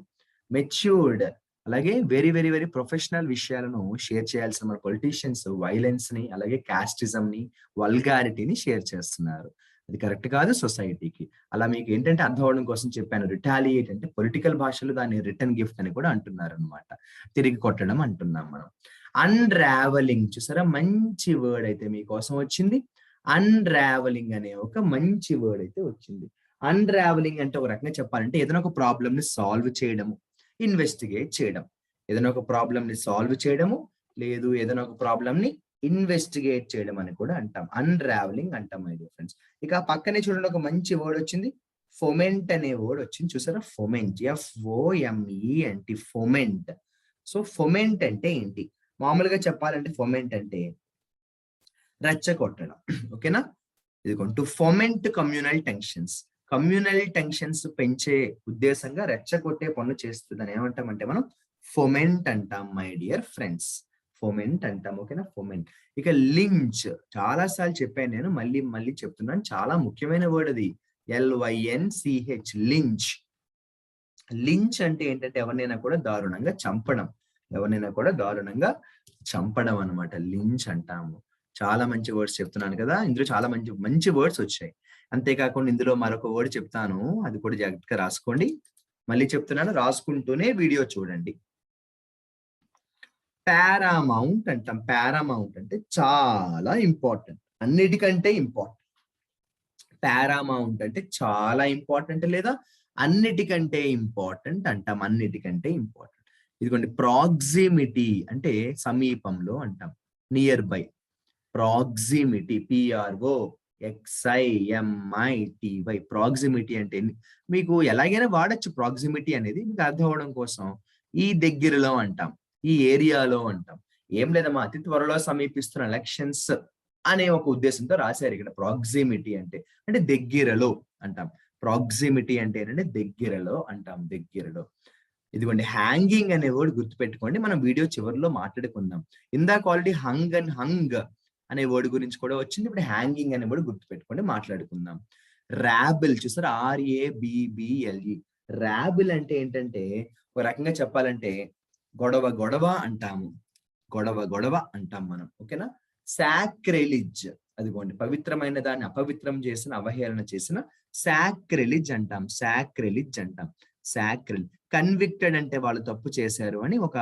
A: మెచ్యూర్డ్ అలాగే వెరీ వెరీ వెరీ ప్రొఫెషనల్ విషయాలను షేర్ చేయాల్సిన మన పొలిటీషియన్స్ వైలెన్స్ ని, అలాగే కాస్టిజం ని, వల్గారిటీని షేర్ చేస్తున్నారు. అది కరెక్ట్ కాదు సొసైటీకి. అలా మీకు ఏంటంటే అర్థం అవడం కోసం చెప్పాను. రిటాలియేట్ అంటే పొలిటికల్ భాషలో దాన్ని రిటర్న్ గిఫ్ట్ అని కూడా అంటున్నారు అనమాట, తిరిగి కొట్టడం అంటున్నాం మనం. అన్రావెలింగ్ చూసారా, మంచి వర్డ్ అయితే మీకోసం వచ్చింది. అన్రావెలింగ్ అనే ఒక మంచి వర్డ్ అయితే వచ్చింది. అన్రావెలింగ్ అంటే ఒక రకంగా చెప్పాలంటే ఏదైనా ఒక ప్రాబ్లమ్ ని సాల్వ్ చేయడము, ఇన్వెస్టిగేట్ చేయడం. ఏదైనా ఒక ప్రాబ్లమ్ ని సాల్వ్ చేయడము, లేదు ఏదైనా ఒక ప్రాబ్లమ్ ని ఇన్వెస్టిగేట్ చేయడం అని కూడా అంటాం, అన్రావెలింగ్ అంటాం మై డియర్ ఫ్రెండ్స్. ఇక పక్కనే చూడండి ఒక మంచి వర్డ్ వచ్చింది, ఫొమెంట్ అనే వర్డ్ వచ్చింది చూసారా, ఫొమెంట్, FOMENT, ఫొమెంట్. సో ఫొమెంట్ అంటే ఏంటి? మామూలుగా చెప్పాలంటే ఫొమెంట్ అంటే రెచ్చగొట్టడం. ఓకేనా? ఇదిగోండి, to foment communal tensions, communal tensions పెంచే ఉద్దేశంగా రెచ్చగొట్టే పనులు చేస్తుందని ఏమంటామంటే మనం ఫొమెంట్ అంటాం మై డియర్ ఫ్రెండ్స్, ఫొమెంట్ అంటాం. ఓకేనా? ఫొమెంట్. ఇక లించ్, చాలా సార్లు చెప్పాను నేను, మళ్ళీ మళ్ళీ చెప్తున్నాను, చాలా ముఖ్యమైన వర్డ్ అది, LYNCH, లించ్. లించ్ అంటే ఏంటంటే ఎవరినైనా కూడా దారుణంగా చంపడం, ఎవరినైనా కూడా దారుణంగా చంపడం అనమాట, లించ్ అంటాము. చాలా మంచి వర్డ్స్ చెప్తున్నాను కదా, ఇందులో చాలా మంచి మంచి వర్డ్స్ వచ్చాయి. అంతేకాకుండా ఇందులో మరొక వర్డ్ చెప్తాను, అది కూడా జాగ్రత్తగా రాసుకోండి. మళ్ళీ చెప్తున్నాను, రాసుకుంటూనే వీడియో చూడండి. పారామౌంట్ అంటాం. పారామౌంట్ అంటే చాలా ఇంపార్టెంట్, అన్నిటికంటే ఇంపార్టెంట్. పారామౌంట్ అంటే చాలా ఇంపార్టెంట్ లేదా అన్నిటికంటే ఇంపార్టెంట్ అంటాం, అన్నిటికంటే ఇంపార్టెంట్. ఇదిగోండి, ప్రాక్సిమిటీ అంటే సమీపంలో అంటాం, near by. Proximity, PROXIMITY, proximity అంటే మీకు ఎలాగైనా వాడచ్చు. ప్రాక్సిమిటీ అనేది మీకు అర్థం అవడం కోసం ఈ దగ్గరలో అంటాం, ఈ ఏరియాలో అంటాం. ఏం లేదమ్మా, అతి త్వరలో సమీపిస్తున్న ఎలక్షన్స్ అనే ఒక ఉద్దేశంతో రాశారు ఇక్కడ. ప్రాక్సిమిటీ అంటే అంటే దగ్గరలో అంటాం. ప్రాక్సిమిటీ అంటే ఏంటంటే దగ్గరలో అంటాం, దగ్గరలో. ఇదిగోండి, హ్యాంగింగ్ అనే వర్డ్ గుర్తుపెట్టుకోండి, మనం వీడియో చివరిలో మాట్లాడుకుందాం. ఇందాక ఆల్రెడీ హంగ్ అనే వర్డ్ గురించి కూడా వచ్చింది, ఇప్పుడు హ్యాంగింగ్ అనే వర్డ్ గుర్తుపెట్టుకోండి, మాట్లాడుకుందాం. ర్యాబిల్ చూసారా, RABBLE. ర్యాబిల్ అంటే ఏంటంటే ఒక రకంగా చెప్పాలంటే గొడవ గొడవ అంటాము, గొడవ గొడవ అంటాం మనం. ఓకేనా? సాక్రిలిజ్, అదిగోండి, పవిత్రమైన దాన్ని అపవిత్రం చేసిన, అవహేళన చేసిన సాక్రిలిజ్ అంటాం, సాక్రిలిజ్ అంటాం, సాక్రిల్. కన్విక్టెడ్ అంటే వాళ్ళు తప్పు చేశారు అని, ఒక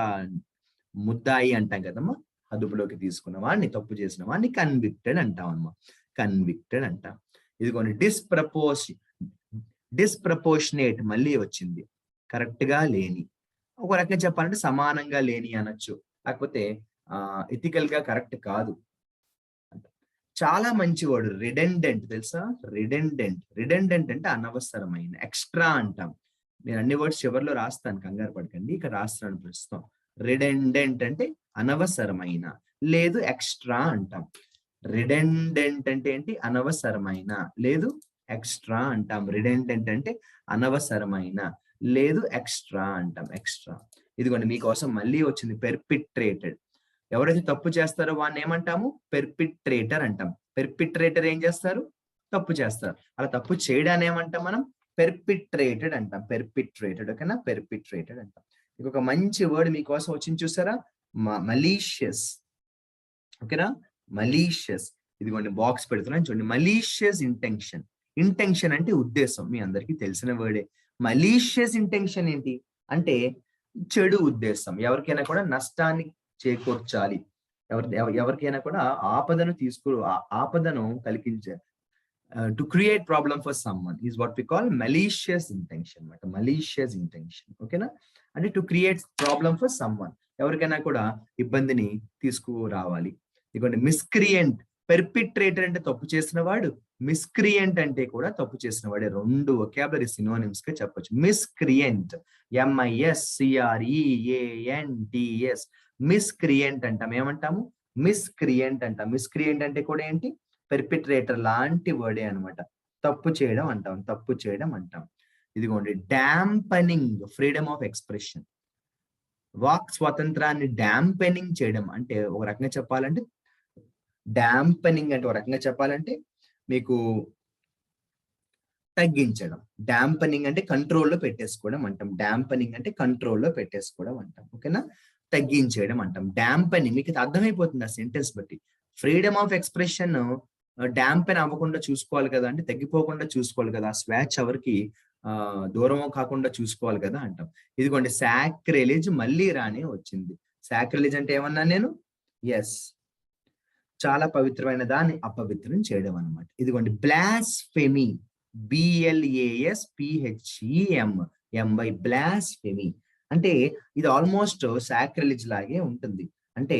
A: ముద్దాయి అంటాం కదమ్మా, అదుపులోకి తీసుకున్న వాడిని, తప్పు చేసిన వాడిని కన్విక్టెడ్ అంటాం అమ్మా, కన్విక్టెడ్ అంటాం. ఇదిగోండి, డిస్ప్రపోర్షనేట్ మళ్ళీ వచ్చింది, కరెక్ట్ గా లేని, ఒక రకంగా చెప్పాలంటే సమానంగా లేని అనొచ్చు, కాకపోతే ఎథికల్ గా కరెక్ట్ కాదు. చాలా మంచి వర్డ్ రిడెండెంట్, తెలుసా? రిడెండెంట్ అంటే అనవసరమైన, ఎక్స్ట్రా అంటాం. నేను అన్ని వర్డ్స్ చివరిలో రాస్తాను, కంగారు పడకండి, ఇక్కడ రాస్తున్నాను ప్రస్తుతం. రిడెండెంట్ అంటే అనవసరమైన, లేదు ఎక్స్ట్రా అంటాం. రిడెండెంట్ అంటే ఏంటి? అనవసరమైన, లేదు ఎక్స్ట్రా అంటాం. రిడెండెంట్ అంటే అనవసరమైన, లేదు ఎక్స్ట్రా అంటాం, ఎక్స్ట్రా. ఇదిగోండి, మీకోసం మళ్ళీ వచ్చింది, పెర్పిట్రేటెడ్. ఎవరైతే తప్పు చేస్తారో వాడిని ఏమంటాము? పెర్పిట్రేటర్ అంటాం. పెర్పిట్రేటర్ ఏం చేస్తారు? తప్పు చేస్తారు. అలా తప్పు చేయడాన్ని ఏమంటాం మనం? పెర్పిట్రేటెడ్ అంటాం, పెర్పిట్రేటెడ్. ఓకేనా, పెర్పిట్రేటెడ్ అంటాం. ఇంకొక మంచి వర్డ్ మీకోసం వచ్చింది చూసారా, మలీషియస్. ఓకేనా, మలీషియస్. ఇదిగోండి బాక్స్ పెడుతున్నాను చూడండి, మలీషియస్ ఇంటెన్షన్. ఇంటెన్షన్ అంటే ఉద్దేశం, మీ అందరికీ తెలిసిన వర్డే. మలీషియస్ ఇంటెన్షన్ ఏంటి అంటే చెడు ఉద్దేశం, ఎవరికైనా కూడా నష్టాన్ని చేకూర్చాలి, ఎవరికైనా కూడా ఆపదను కలిగించే, to create problem for someone is what we call malicious intention అన్నమాట. Malicious intention. ఓకేనా, అంటే to create problem for someone, ఎవరికైనా కూడా ఇబ్బందిని తీసుకురావాలి. ఇదిగోండి మిస్క్రియంట్. పెర్పిట్రేటర్ అంటే తప్పు చేసిన వాడు, మిస్క్రియంట్ అంటే కూడా తప్పు చేసిన వాడే. రెండు వొకాబులరీ సినోనిమ్స్ గా చెప్పొచ్చు. మిస్క్రియంట్, MISCREANTS, మిస్క్రియంట్ అంటాం. ఏమంటాము, మిస్క్రియంట్ అంటాం. మిస్క్రియంట్ అంటే కూడా ఏంటి, పెర్పిట్రేటర్ లాంటి వర్డే అనమాట. తప్పు చేయడం అంటాం, తప్పు చేయడం అంటాం. ఇదిగోండి డాంపనింగ్ ఫ్రీడమ్ ఆఫ్ ఎక్స్ప్రెషన్, వాక్ స్వాతంత్రాన్ని డాంపెనింగ్ చేయడం అంటే ఒక రకంగా చెప్పాలంటే, డాంపెనింగ్ అంటే ఒక రకంగా చెప్పాలంటే మీకు తగ్గించడం. డాంపనింగ్ అంటే కంట్రోల్లో పెట్టేసుకోవడం అంటాం. డాంపనింగ్ అంటే కంట్రోల్లో పెట్టేసుకోవడం అంటాం. ఓకేనా, తగ్గించేయడం అంటాం. డాంపనింగ్ మీకు అర్థమైపోతుంది ఆ సెంటెన్స్ బట్టి. ఫ్రీడమ్ ఆఫ్ ఎక్స్ప్రెషన్ డాంపెన్ అవ్వకుండా చూసుకోవాలి కదా, అంటే తగ్గిపోకుండా చూసుకోవాలి కదా, స్వేచ్ఛ ఎవరికి దూరం కాకుండా చూసుకోవాలి కదా అంటాం. ఇదిగోండి సాక్రిలేజ్, మళ్ళీ రానే వచ్చింది. సాక్రిలేజ్ అంటే ఏమన్నా నేను, ఎస్, చాలా పవిత్రమైన దాన్ని అపవిత్రం చేయడం అనమాట. ఇదిగోండి బ్లాస్ఫెమీ, BLASPHEMY, బ్లాస్ఫెమీ అంటే ఇది ఆల్మోస్ట్ సాక్రిలేజ్ లాగే ఉంటుంది. అంటే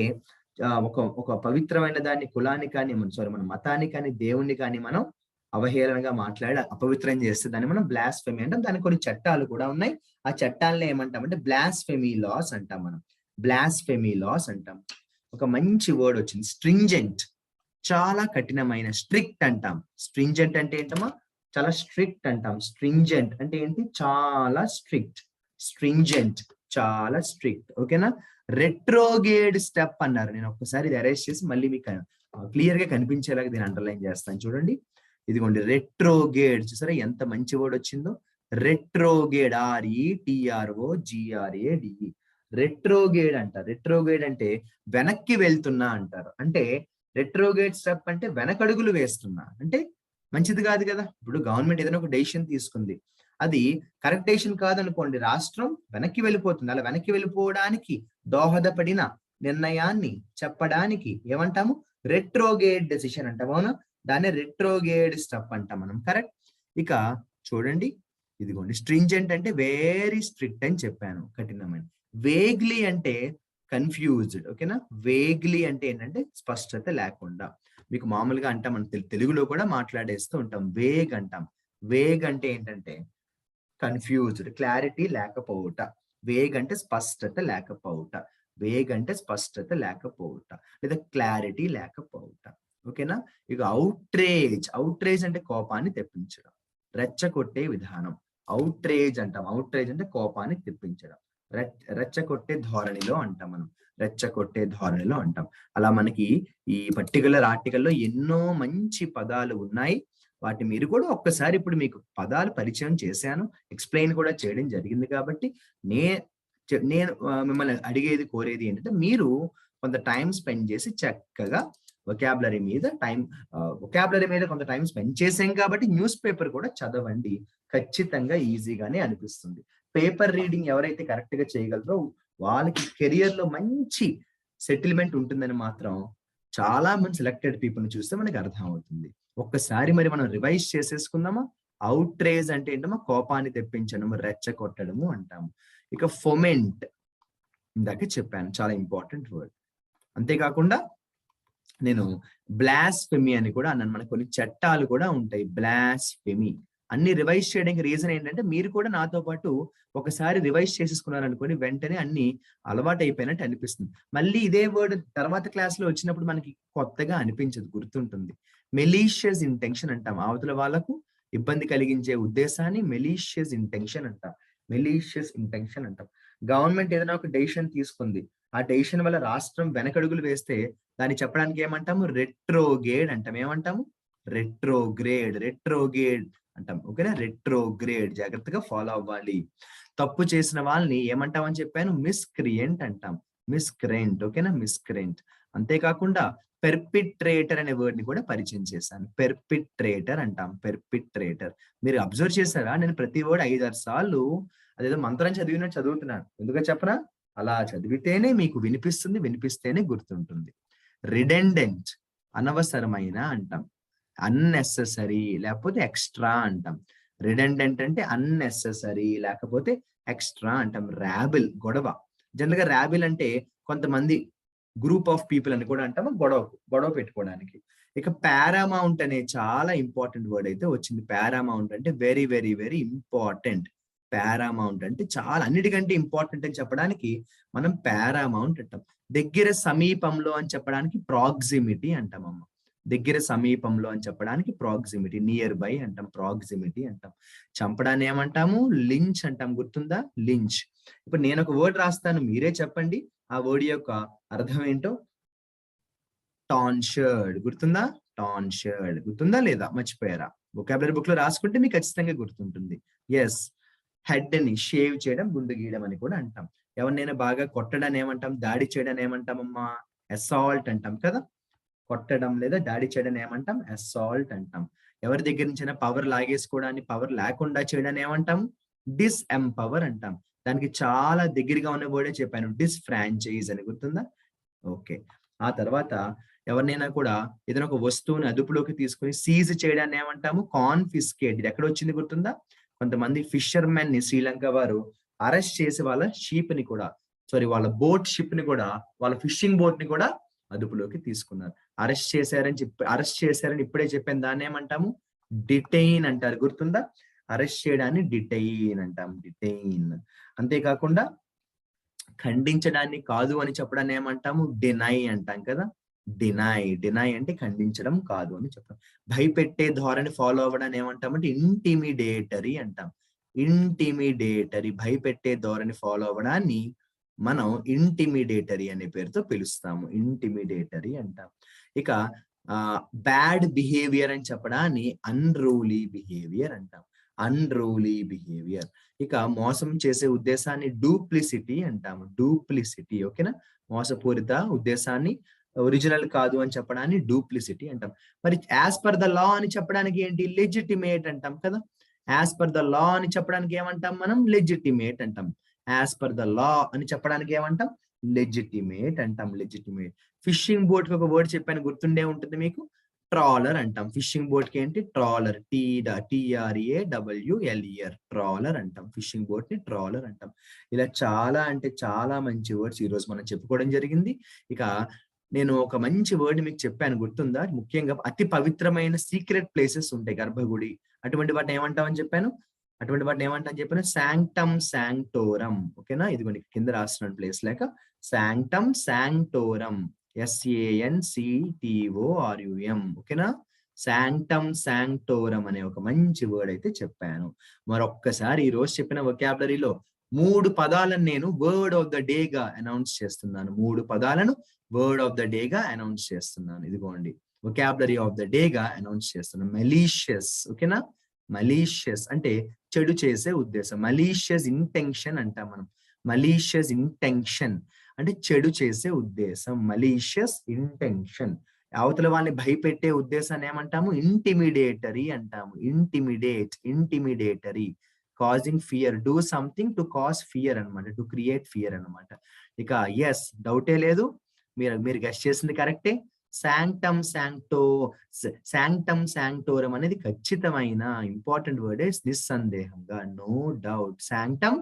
A: ఒక పవిత్రమైన దాన్ని కులాన్ని కానీ మన మతాన్ని కానీ దేవుణ్ణి కానీ మనం అవహేళనగా మాట్లాడి అపవిత్రం చేస్తే దాన్ని మనం బ్లాస్ఫెమీ అంటాం. దానికి కొన్ని చట్టాలు కూడా ఉన్నాయి. ఆ చట్టాలను ఏమంటామంటే బ్లాస్ఫెమీ లాస్ అంటాం. మనం బ్లాస్ఫెమీ లాస్ అంటాం. ఒక మంచి వర్డ్ వచ్చింది, స్ట్రింజెంట్, చాలా కఠినమైన. స్ట్రిక్ట్ అంటాం. స్ట్రింజెంట్ అంటే ఏంటమ్మా, చాలా స్ట్రిక్ట్ అంటాం. స్ట్రింజెంట్ అంటే ఏంటి, చాలా స్ట్రిక్ట్. స్ట్రింజెంట్, చాలా స్ట్రిక్ట్. ఓకేనా, రెట్రోగేడ్ స్టెప్ అన్నారు. నేను ఒక్కసారి ఇది అరేంజ్ చేసి మళ్ళీ మీకు క్లియర్ గా కనిపించేలాగా దీన్ని అండర్లైన్ చేస్తాను చూడండి. ఇదిగోండి రెట్రోగేడ్, చూసారా ఎంత మంచి వర్డ్ వచ్చిందో, రెట్రోగేడ్, RETROGRADE, రెట్రోగేడ్ అంట. రెట్రోగేడ్ అంటే వెనక్కి వెళ్తున్నా అంటారు. అంటే రెట్రోగేడ్ స్టెప్ అంటే వెనకడుగులు వేస్తున్నా అంటే మంచిది కాదు కదా. ఇప్పుడు గవర్నమెంట్ ఏదైనా ఒక డెసిషన్ తీసుకుంది, అది కరెక్ట్ డెసిషన్ కాదనుకోండి, రాష్ట్రం వెనక్కి వెళ్ళిపోతుంది. అలా వెనక్కి వెళ్ళిపోవడానికి దోహదపడిన నిర్ణయాన్ని చెప్పడానికి ఏమంటాము, రెట్రోగేడ్ డెసిషన్ అంటాం. అవునా, దాన్ని రెట్రోగేడ్ స్టెప్ అంటాం మనం. కరెక్ట్. ఇక చూడండి, ఇదిగోండి స్ట్రింజెంట్ అంటే వెరీ స్ట్రిక్ట్ అని చెప్పాను, కఠినమైన. వేగ్లీ అంటే కన్ఫ్యూజ్డ్. ఓకేనా, వేగ్లీ అంటే ఏంటంటే స్పష్టత లేకుండా. మీకు మామూలుగా అంటాం, మనం తెలుగులో కూడా మాట్లాడేస్తూ ఉంటాం, వేగ్ అంటాం. వేగ్ అంటే ఏంటంటే కన్ఫ్యూజ్డ్, క్లారిటీ లేకపోవుట. వేగ్ అంటే స్పష్టత లేకపోవుట. వేగ్ అంటే స్పష్టత లేకపోవుట లేదా క్లారిటీ లేకపోవుట. ఓకేనా, ఇక అవుట్రేజ్. అవుట్రేజ్ అంటే కోపాన్ని తెప్పించడం, రెచ్చగొట్టే విధానం. అవుట్రేజ్ అంటాం. అవుట్రేజ్ అంటే కోపాన్ని తెప్పించడం, రెచ్చగొట్టే ధోరణిలో అంటాం మనం. రెచ్చగొట్టే ధోరణిలో అంటాం. అలా మనకి ఈ పర్టికులర్ ఆర్టికల్లో ఎన్నో మంచి పదాలు ఉన్నాయి. వాటి మీరు కూడా ఒక్కసారి ఇప్పుడు మీకు పదాలు పరిచయం చేశాను, ఎక్స్ప్లెయిన్ కూడా చేయడం జరిగింది. కాబట్టి నేను మిమ్మల్ని అడిగేది, కోరేది ఏంటంటే మీరు కొంత టైం స్పెండ్ చేసి చక్కగా వొకాబులరీ మీద కొంత టైం స్పెండ్ చేసాం కాబట్టి న్యూస్ పేపర్ కూడా చదవండి. ఖచ్చితంగా ఈజీగానే అనిపిస్తుంది. పేపర్ రీడింగ్ ఎవరైతే కరెక్ట్ గా చేయగలరో వాళ్ళకి కెరియర్ లో మంచి సెటిల్మెంట్ ఉంటుందని మాత్రం చాలా మంది సెలెక్టెడ్ పీపుల్ ని చూస్తే మనకి అర్థం అవుతుంది. ఒక్కసారి మరి మనం రివైజ్ చేసేసుకుందామా. అవుట్రేజ్ అంటే ఏంటమ్మా, కోపాన్ని తెప్పించడము, రెచ్చగొట్టడము అంటాము. ఇక ఫొమెంట్, ఇందాక చెప్పాను, చాలా ఇంపార్టెంట్ వర్డ్. అంతేకాకుండా నేను బ్లాస్ఫెమీ అని కూడా అన్నాను. మనకు కొన్ని చట్టాలు కూడా ఉంటాయి. బ్లాస్ఫెమీ అన్ని రివైజ్ చేయడానికి రీజన్ ఏంటంటే మీరు కూడా నాతో పాటు ఒకసారి రివైజ్ చేసేసుకున్నారనుకోండి, వెంటనే అన్ని అలవాటు అయిపోయినట్టు అనిపిస్తుంది. మళ్ళీ ఇదే వర్డ్ తర్వాత క్లాస్ లో వచ్చినప్పుడు మనకి కొత్తగా అనిపించదు, గుర్తుంటుంది. మెలీషియస్ ఇంటెన్షన్ అంటాం. అవతల వాళ్ళకు ఇబ్బంది కలిగించే ఉద్దేశాన్ని మెలీషియస్ ఇంటెన్షన్ అంటాం. మెలీషియస్ ఇంటెన్షన్ అంటాం. గవర్నమెంట్ ఏదైనా ఒక డెసిషన్ తీసుకుంది, ఆ డెసిషన్ వల్ల రాష్ట్రం వెనకడుగులు వేస్తే దాన్ని చెప్పడానికి ఏమంటాము, రెట్రోగేడ్ అంటాం. ఏమంటాము, రెట్రోగ్రేడ్. రెట్రోగేడ్ అంటాం. ఓకేనా? రెట్రోగ్రేడ్, జాగ్రత్తగా ఫాలో అవ్వాలి. తప్పు చేసిన వాళ్ళని ఏమంటామని చెప్పాను? మిస్క్రియంట్ అంటాం. మిస్క్రెంట్. ఓకేనా? మిస్క్రెంట్. అంతేకాకుండా పెర్పిట్రేటర్ అనే వర్డ్ ని కూడా పరిచయం చేశాను. పెర్పిట్రేటర్ అంటాం. పెర్పిట్రేటర్. మీరు అబ్జర్వ్ చేశారా? నేను ప్రతి వర్డ్ 5-6 సార్లు అదేదో మంత్రం చదివినట్టు చదువుతున్నాను. ఎందుకో చెప్పనా? అలా చదివితేనే మీకు వినిపిస్తుంది, వినిపిస్తేనే గుర్తుంటుంది. రిడెండెంట్, అనవసరమైన అంటాం. అన్నెసెసరీ లేకపోతే ఎక్స్ట్రా అంటాం. రిడెండెంట్ అంటే అన్నెసెసరీ లేకపోతే ఎక్స్ట్రా అంటాం. ర్యాబిల్, గొడవ. జనరల్ గా ర్యాబిల్ అంటే కొంతమంది గ్రూప్ ఆఫ్ పీపుల్ అని కూడా అంటాము, గొడవ పెట్టుకోవడానికి. ఇక పారామౌంట్ అనే చాలా ఇంపార్టెంట్ వర్డ్ అయితే వచ్చింది. పారామౌంట్ అంటే very very very important. Paramount అంటే చాలా అన్నిటికంటే ఇంపార్టెంట్ అని చెప్పడానికి మనం పారామౌంట్ అంటాం. దగ్గర సమీపంలో అని చెప్పడానికి ప్రాక్సిమిటీ అంటామమ్మ. దగ్గర సమీపంలో అని చెప్పడానికి ప్రాక్సిమిటీ, నియర్ బై అంటాం, ప్రాక్సిమిటీ అంటాం. చంపడాన్ని ఏమంటాము? లించ్ అంటాం. గుర్తుందా? లించ్. ఇప్పుడు నేను ఒక వర్డ్ రాస్తాను, మీరే చెప్పండి ఆ వర్డ్ యొక్క అర్థం ఏంటో. టాన్షర్డ్. గుర్తుందా? టాన్షర్డ్. గుర్తుందా లేదా? మర్చిపోయారా? వొకాబులరీ బుక్ లో రాసుకుంటే మీకు ఖచ్చితంగా గుర్తుంటుంది. ఎస్. హెడ్ ని షేవ్ చేయడం, గుండు గీయడం అని కూడా అంటాం. ఎవరినైనా బాగా కొట్టడాన్ని ఏమంటాం? దాడి చేయడాన్ని ఏమంటామమ్మా? అసాల్ట్ అంటాం కదా. కొట్టడం లేదా దాడి చేయడం ఏమంటాం? అసాల్ట్ అంటాం. ఎవరి దగ్గర నుంచైనా పవర్ లాగేసుకోవడాన్ని, పవర్ లేకుండా చేయడాన్ని ఏమంటాం? డిస్ఎంపవర్ అంటాం. దానికి చాలా దగ్గరగా ఉన్న వర్డే చెప్పాను, డిస్ఫ్రాంచైజ్ అని. గుర్తుందా? ఓకే. ఆ తర్వాత ఎవరినైనా కూడా ఏదైనా ఒక వస్తువుని అదుపులోకి తీసుకొని సీజ్ చేయడాన్ని ఏమంటాము? కాన్ఫిస్కేట్. ఇది ఎక్కడ వచ్చింది గుర్తుందా? కొంతమంది ఫిషర్మెన్ ని శ్రీలంక వారు అరెస్ట్ చేసి వాళ్ళ వాళ్ళ బోట్ షిప్ ని కూడా, వాళ్ళ ఫిషింగ్ బోట్ ని కూడా అదుపులోకి తీసుకున్నారు. అరెస్ట్ చేశారని ఇప్పుడే చెప్పాను, దాన్ని ఏమంటాము? డిటైన్ అంటారు. గుర్తుందా? అరెస్ట్ చేయడాన్ని డిటైన్ అంటాం. డిటైన్. అంతేకాకుండా ఖండించడాన్ని కాదు అని చెప్పడాన్ని ఏమంటాము? డినై అంటాం కదా. డినై అంటే ఖండించడం కాదు అని చెప్తాం. భయపెట్టే ధోరణి ఫాలో అవ్వడాన్ని ఏమంటామంటే ఇంటిమిడేటరీ అంటాం. ఇంటిమిడేటరీ. భయపెట్టే ధోరణి ఫాలో అవ్వడాన్ని మనం ఇంటిమిడేటరీ అనే పేరుతో పిలుస్తాము. ఇంటిమిడేటరీ అంటాం. ఇక బ్యాడ్ బిహేవియర్ అని చెప్పడాన్ని అన్రూలీ బిహేవియర్ అంటాం. Unruly behaviour. ఇక మోసం చేసే ఉద్దేశాన్ని డూప్లిసిటీ అంటాము. డూప్లిసిటీ. ఓకేనా? మోసపూరిత ఉద్దేశాన్ని ఒరిజినల్ కాదు అని చెప్పడాన్ని డూప్లిసిటీ అంటాం. మరి యాజ్ పర్ ద లా అని చెప్పడానికి ఏంటి? లెజిటిమేట్ అంటాం కదా. యాజ్ పర్ ద లా అని చెప్పడానికి ఏమంటాం మనం? లెజిటిమేట్ అంటాం. యాజ్ పర్ ద లా అని చెప్పడానికి ఏమంటాం? లెజిటిమేట్ అంటాం. లెజిటిమేట్. ఫిషింగ్ బోట్ కి ఒక వర్డ్ చెప్పాను, గుర్తుండే ఉంటుంది మీకు. ట్రాలర్ అంటాం. ఫిషింగ్ బోట్ కి ఏంటి? ట్రాలర్. TRAWLER. ట్రాలర్ అంటాం. ఫిషింగ్ బోట్ ని ట్రాలర్ అంటాం. ఇలా చాలా అంటే చాలా మంచి వర్డ్స్ ఈ రోజు మనం చెప్పుకోవడం జరిగింది. ఇక నేను ఒక మంచి వర్డ్ మీకు చెప్పాను, గుర్తుందా? ముఖ్యంగా అతి పవిత్రమైన సీక్రెట్ ప్లేసెస్ ఉంటాయి, గర్భగుడి. అటువంటి వాటిని ఏమంటామని చెప్పాను? శాంక్టమ్ శాంక్టోరం. ఓకేనా? ఇదిగోండి కింద రాస్తున్నాను ప్లేస్ లేక. శాంక్టమ్ శాంక్టోరం. SANCTORUM. ఓకేనా? శాంక్టమ్ శాంక్టోరం అనే ఒక మంచి వర్డ్ అయితే చెప్పాను. మరొక్కసారి ఈ రోజు చెప్పిన వొకాబులరీలో 3 పదాలను నేను వర్డ్ ఆఫ్ ద డే గా అనౌన్స్ చేస్తున్నాను. 3 పదాలను వర్డ్ ఆఫ్ ద డే గా అనౌన్స్ చేస్తున్నాను. ఇదిగోండి వొకాబులరీ ఆఫ్ ద డే గా అనౌన్స్ చేస్తున్నాను. మలీషియస్. ఓకేనా? మలీషియస్ అంటే చెడు చేసే ఉద్దేశం. మలీషియస్ ఇంటెన్షన్ అంటాం మనం. మలీషియస్ ఇంటెన్షన్ అంటే చెడు చేసే ఉద్దేశం. Malicious intention. అవతల వాళ్ళని భయపెట్టే ఉద్దేశాన్ని ఏమంటాము? ఇంటిమిడేటరీ అంటాము. Intimidatory. Causing fear. Do something to cause fear అనమాట. టు క్రియేట్ ఫియర్ అనమాట. ఇక ఎస్, డౌటే లేదు, మీరు గెస్ చేసింది కరెక్టే. శాంక్టమ్ శాంక్టోరం అనేది ఖచ్చితమైన ఇంపార్టెంట్ వర్డ్, నిస్సందేహంగా, no doubt. Sanctum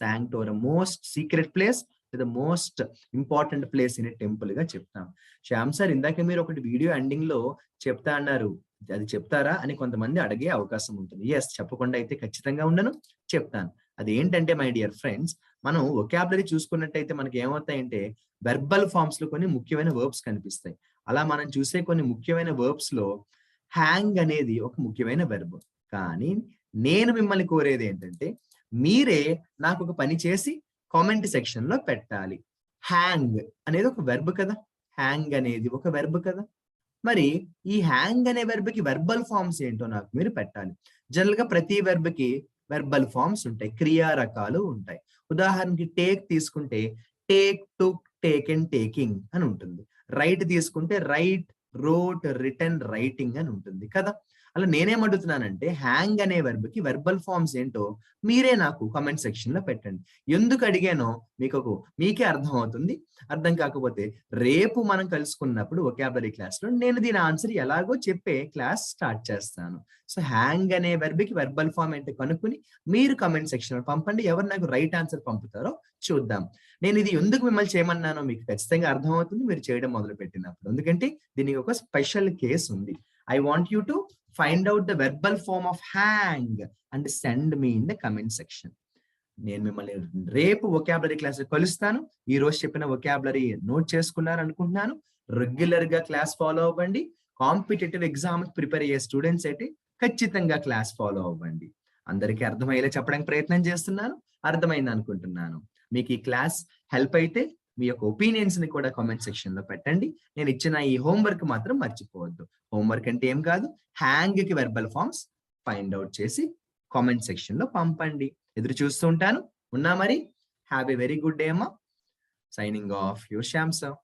A: sanctorum, most secret place, the most important place in temple గా చెప్తాం. శ్యామ్ సార్, ఇందాక మీరు ఒకటి వీడియో ఎండింగ్ లో చెప్తా అన్నారు, అది చెప్తారా అని కొంతమంది అడిగే అవకాశం ఉంటుంది. ఎస్, చెప్పకుండా అయితే ఖచ్చితంగా ఉండను, చెప్తాను. అది ఏంటంటే మై డియర్ ఫ్రెండ్స్, మనం వొకాబులరీ చూసుకున్నట్టయితే మనకి ఏమవుతాయంటే వెర్బల్ ఫార్మ్స్ లో కొన్ని ముఖ్యమైన వర్బ్స్ కనిపిస్తాయి. అలా మనం చూసే కొన్ని ముఖ్యమైన వర్బ్స్ లో హ్యాంగ్ అనేది ఒక ముఖ్యమైన వెర్బ్. కానీ నేను మిమ్మల్ని కోరేది ఏంటంటే మీరే నాకు ఒక పని చేసి కామెంట్ సెక్షన్ లో పెట్టాలి. హ్యాంగ్ అనేది ఒక వెర్బ్ కదా. హ్యాంగ్ అనేది ఒక వెర్బ్ కదా. మరి ఈ హ్యాంగ్ అనే వెర్బ్ కి వెర్బల్ ఫార్మ్స్ ఏంటో నాకు మీరు పెట్టాలి. జనరల్ గా ప్రతి వెర్బ్ కి వెర్బల్ ఫార్మ్స్ ఉంటాయి, క్రియా రకాలు ఉంటాయి. ఉదాహరణకి టేక్ తీసుకుంటే టేక్, టుక్, టేకెన్, టేకింగ్ అని ఉంటుంది. రైట్ తీసుకుంటే రైట్, రోట్, రిటర్న్, రైటింగ్ అని ఉంటుంది కదా. అలా నేనేమడుగుతున్నానంటే హ్యాంగ్ అనే వెర్బ్ కి వెర్బల్ ఫార్మ్స్ ఏంటో మీరే నాకు కామెంట్ సెక్షన్ లో పెట్టండి. ఎందుకు అడిగానో మీకే అర్థం అవుతుంది. అర్థం కాకపోతే రేపు మనం కలుసుకున్నప్పుడు వొకాబులరీ క్లాస్ లో నేను దీని ఆన్సర్ ఎలాగో చెప్పే క్లాస్ స్టార్ట్ చేస్తాను. సో హ్యాంగ్ అనే వెర్బ్ కి వెర్బల్ ఫార్మ్ ఏంటో కనుక్కుని మీరు కామెంట్ సెక్షన్ లో పంపండి. ఎవరు నాకు రైట్ ఆన్సర్ పంపుతారో చూద్దాం. నేను ఇది ఎందుకు మిమ్మల్ని చేయమన్నానో మీకు ఖచ్చితంగా అర్థమవుతుంది మీరు చేయడం మొదలు పెట్టినప్పుడు. ఎందుకంటే దీనికి ఒక స్పెషల్ కేస్ ఉంది. I want you to find out the verbal form of hang and send me in the comment section. నేను మిమ్మల్ని రేపు వొకాబులరీ క్లాస్ కలుస్తాను. ఈ రోజు చెప్పిన వొకాబులరీ నోట్ చేసుకున్నారు అనుకుంటున్నాను. రెగ్యులర్ గా క్లాస్ ఫాలో అవ్వండి. కాంపిటేటివ్ ఎగ్జామ్ ప్రిపేర్ అయ్యే స్టూడెంట్స్ అయితే ఖచ్చితంగా క్లాస్ ఫాలో అవ్వండి. అందరికీ అర్థమయ్యేలా చెప్పడానికి ప్రయత్నం చేస్తున్నాను. అర్థమైంది అనుకుంటున్నాను. మీకు ఈ క్లాస్ హెల్ప్ అయితే మీ యొక్క ఒపీనియన్స్ ని కూడా కామెంట్ సెక్షన్ లో పెట్టండి. నేను ఇచ్చిన ఈ హోంవర్క్ మాత్రం మర్చిపోవద్దు. హోంవర్క్ అంటే ఏం కాదు, హ్యాంగ్ కి వెర్బల్ ఫార్మ్స్ ఫైండ్ అవుట్ చేసి కామెంట్ సెక్షన్ లో పంపండి. ఎదురు చూస్తూ ఉంటాను. ఉన్నా మరి. Have a very good day అమ్మా. Signing off your Shyam sir.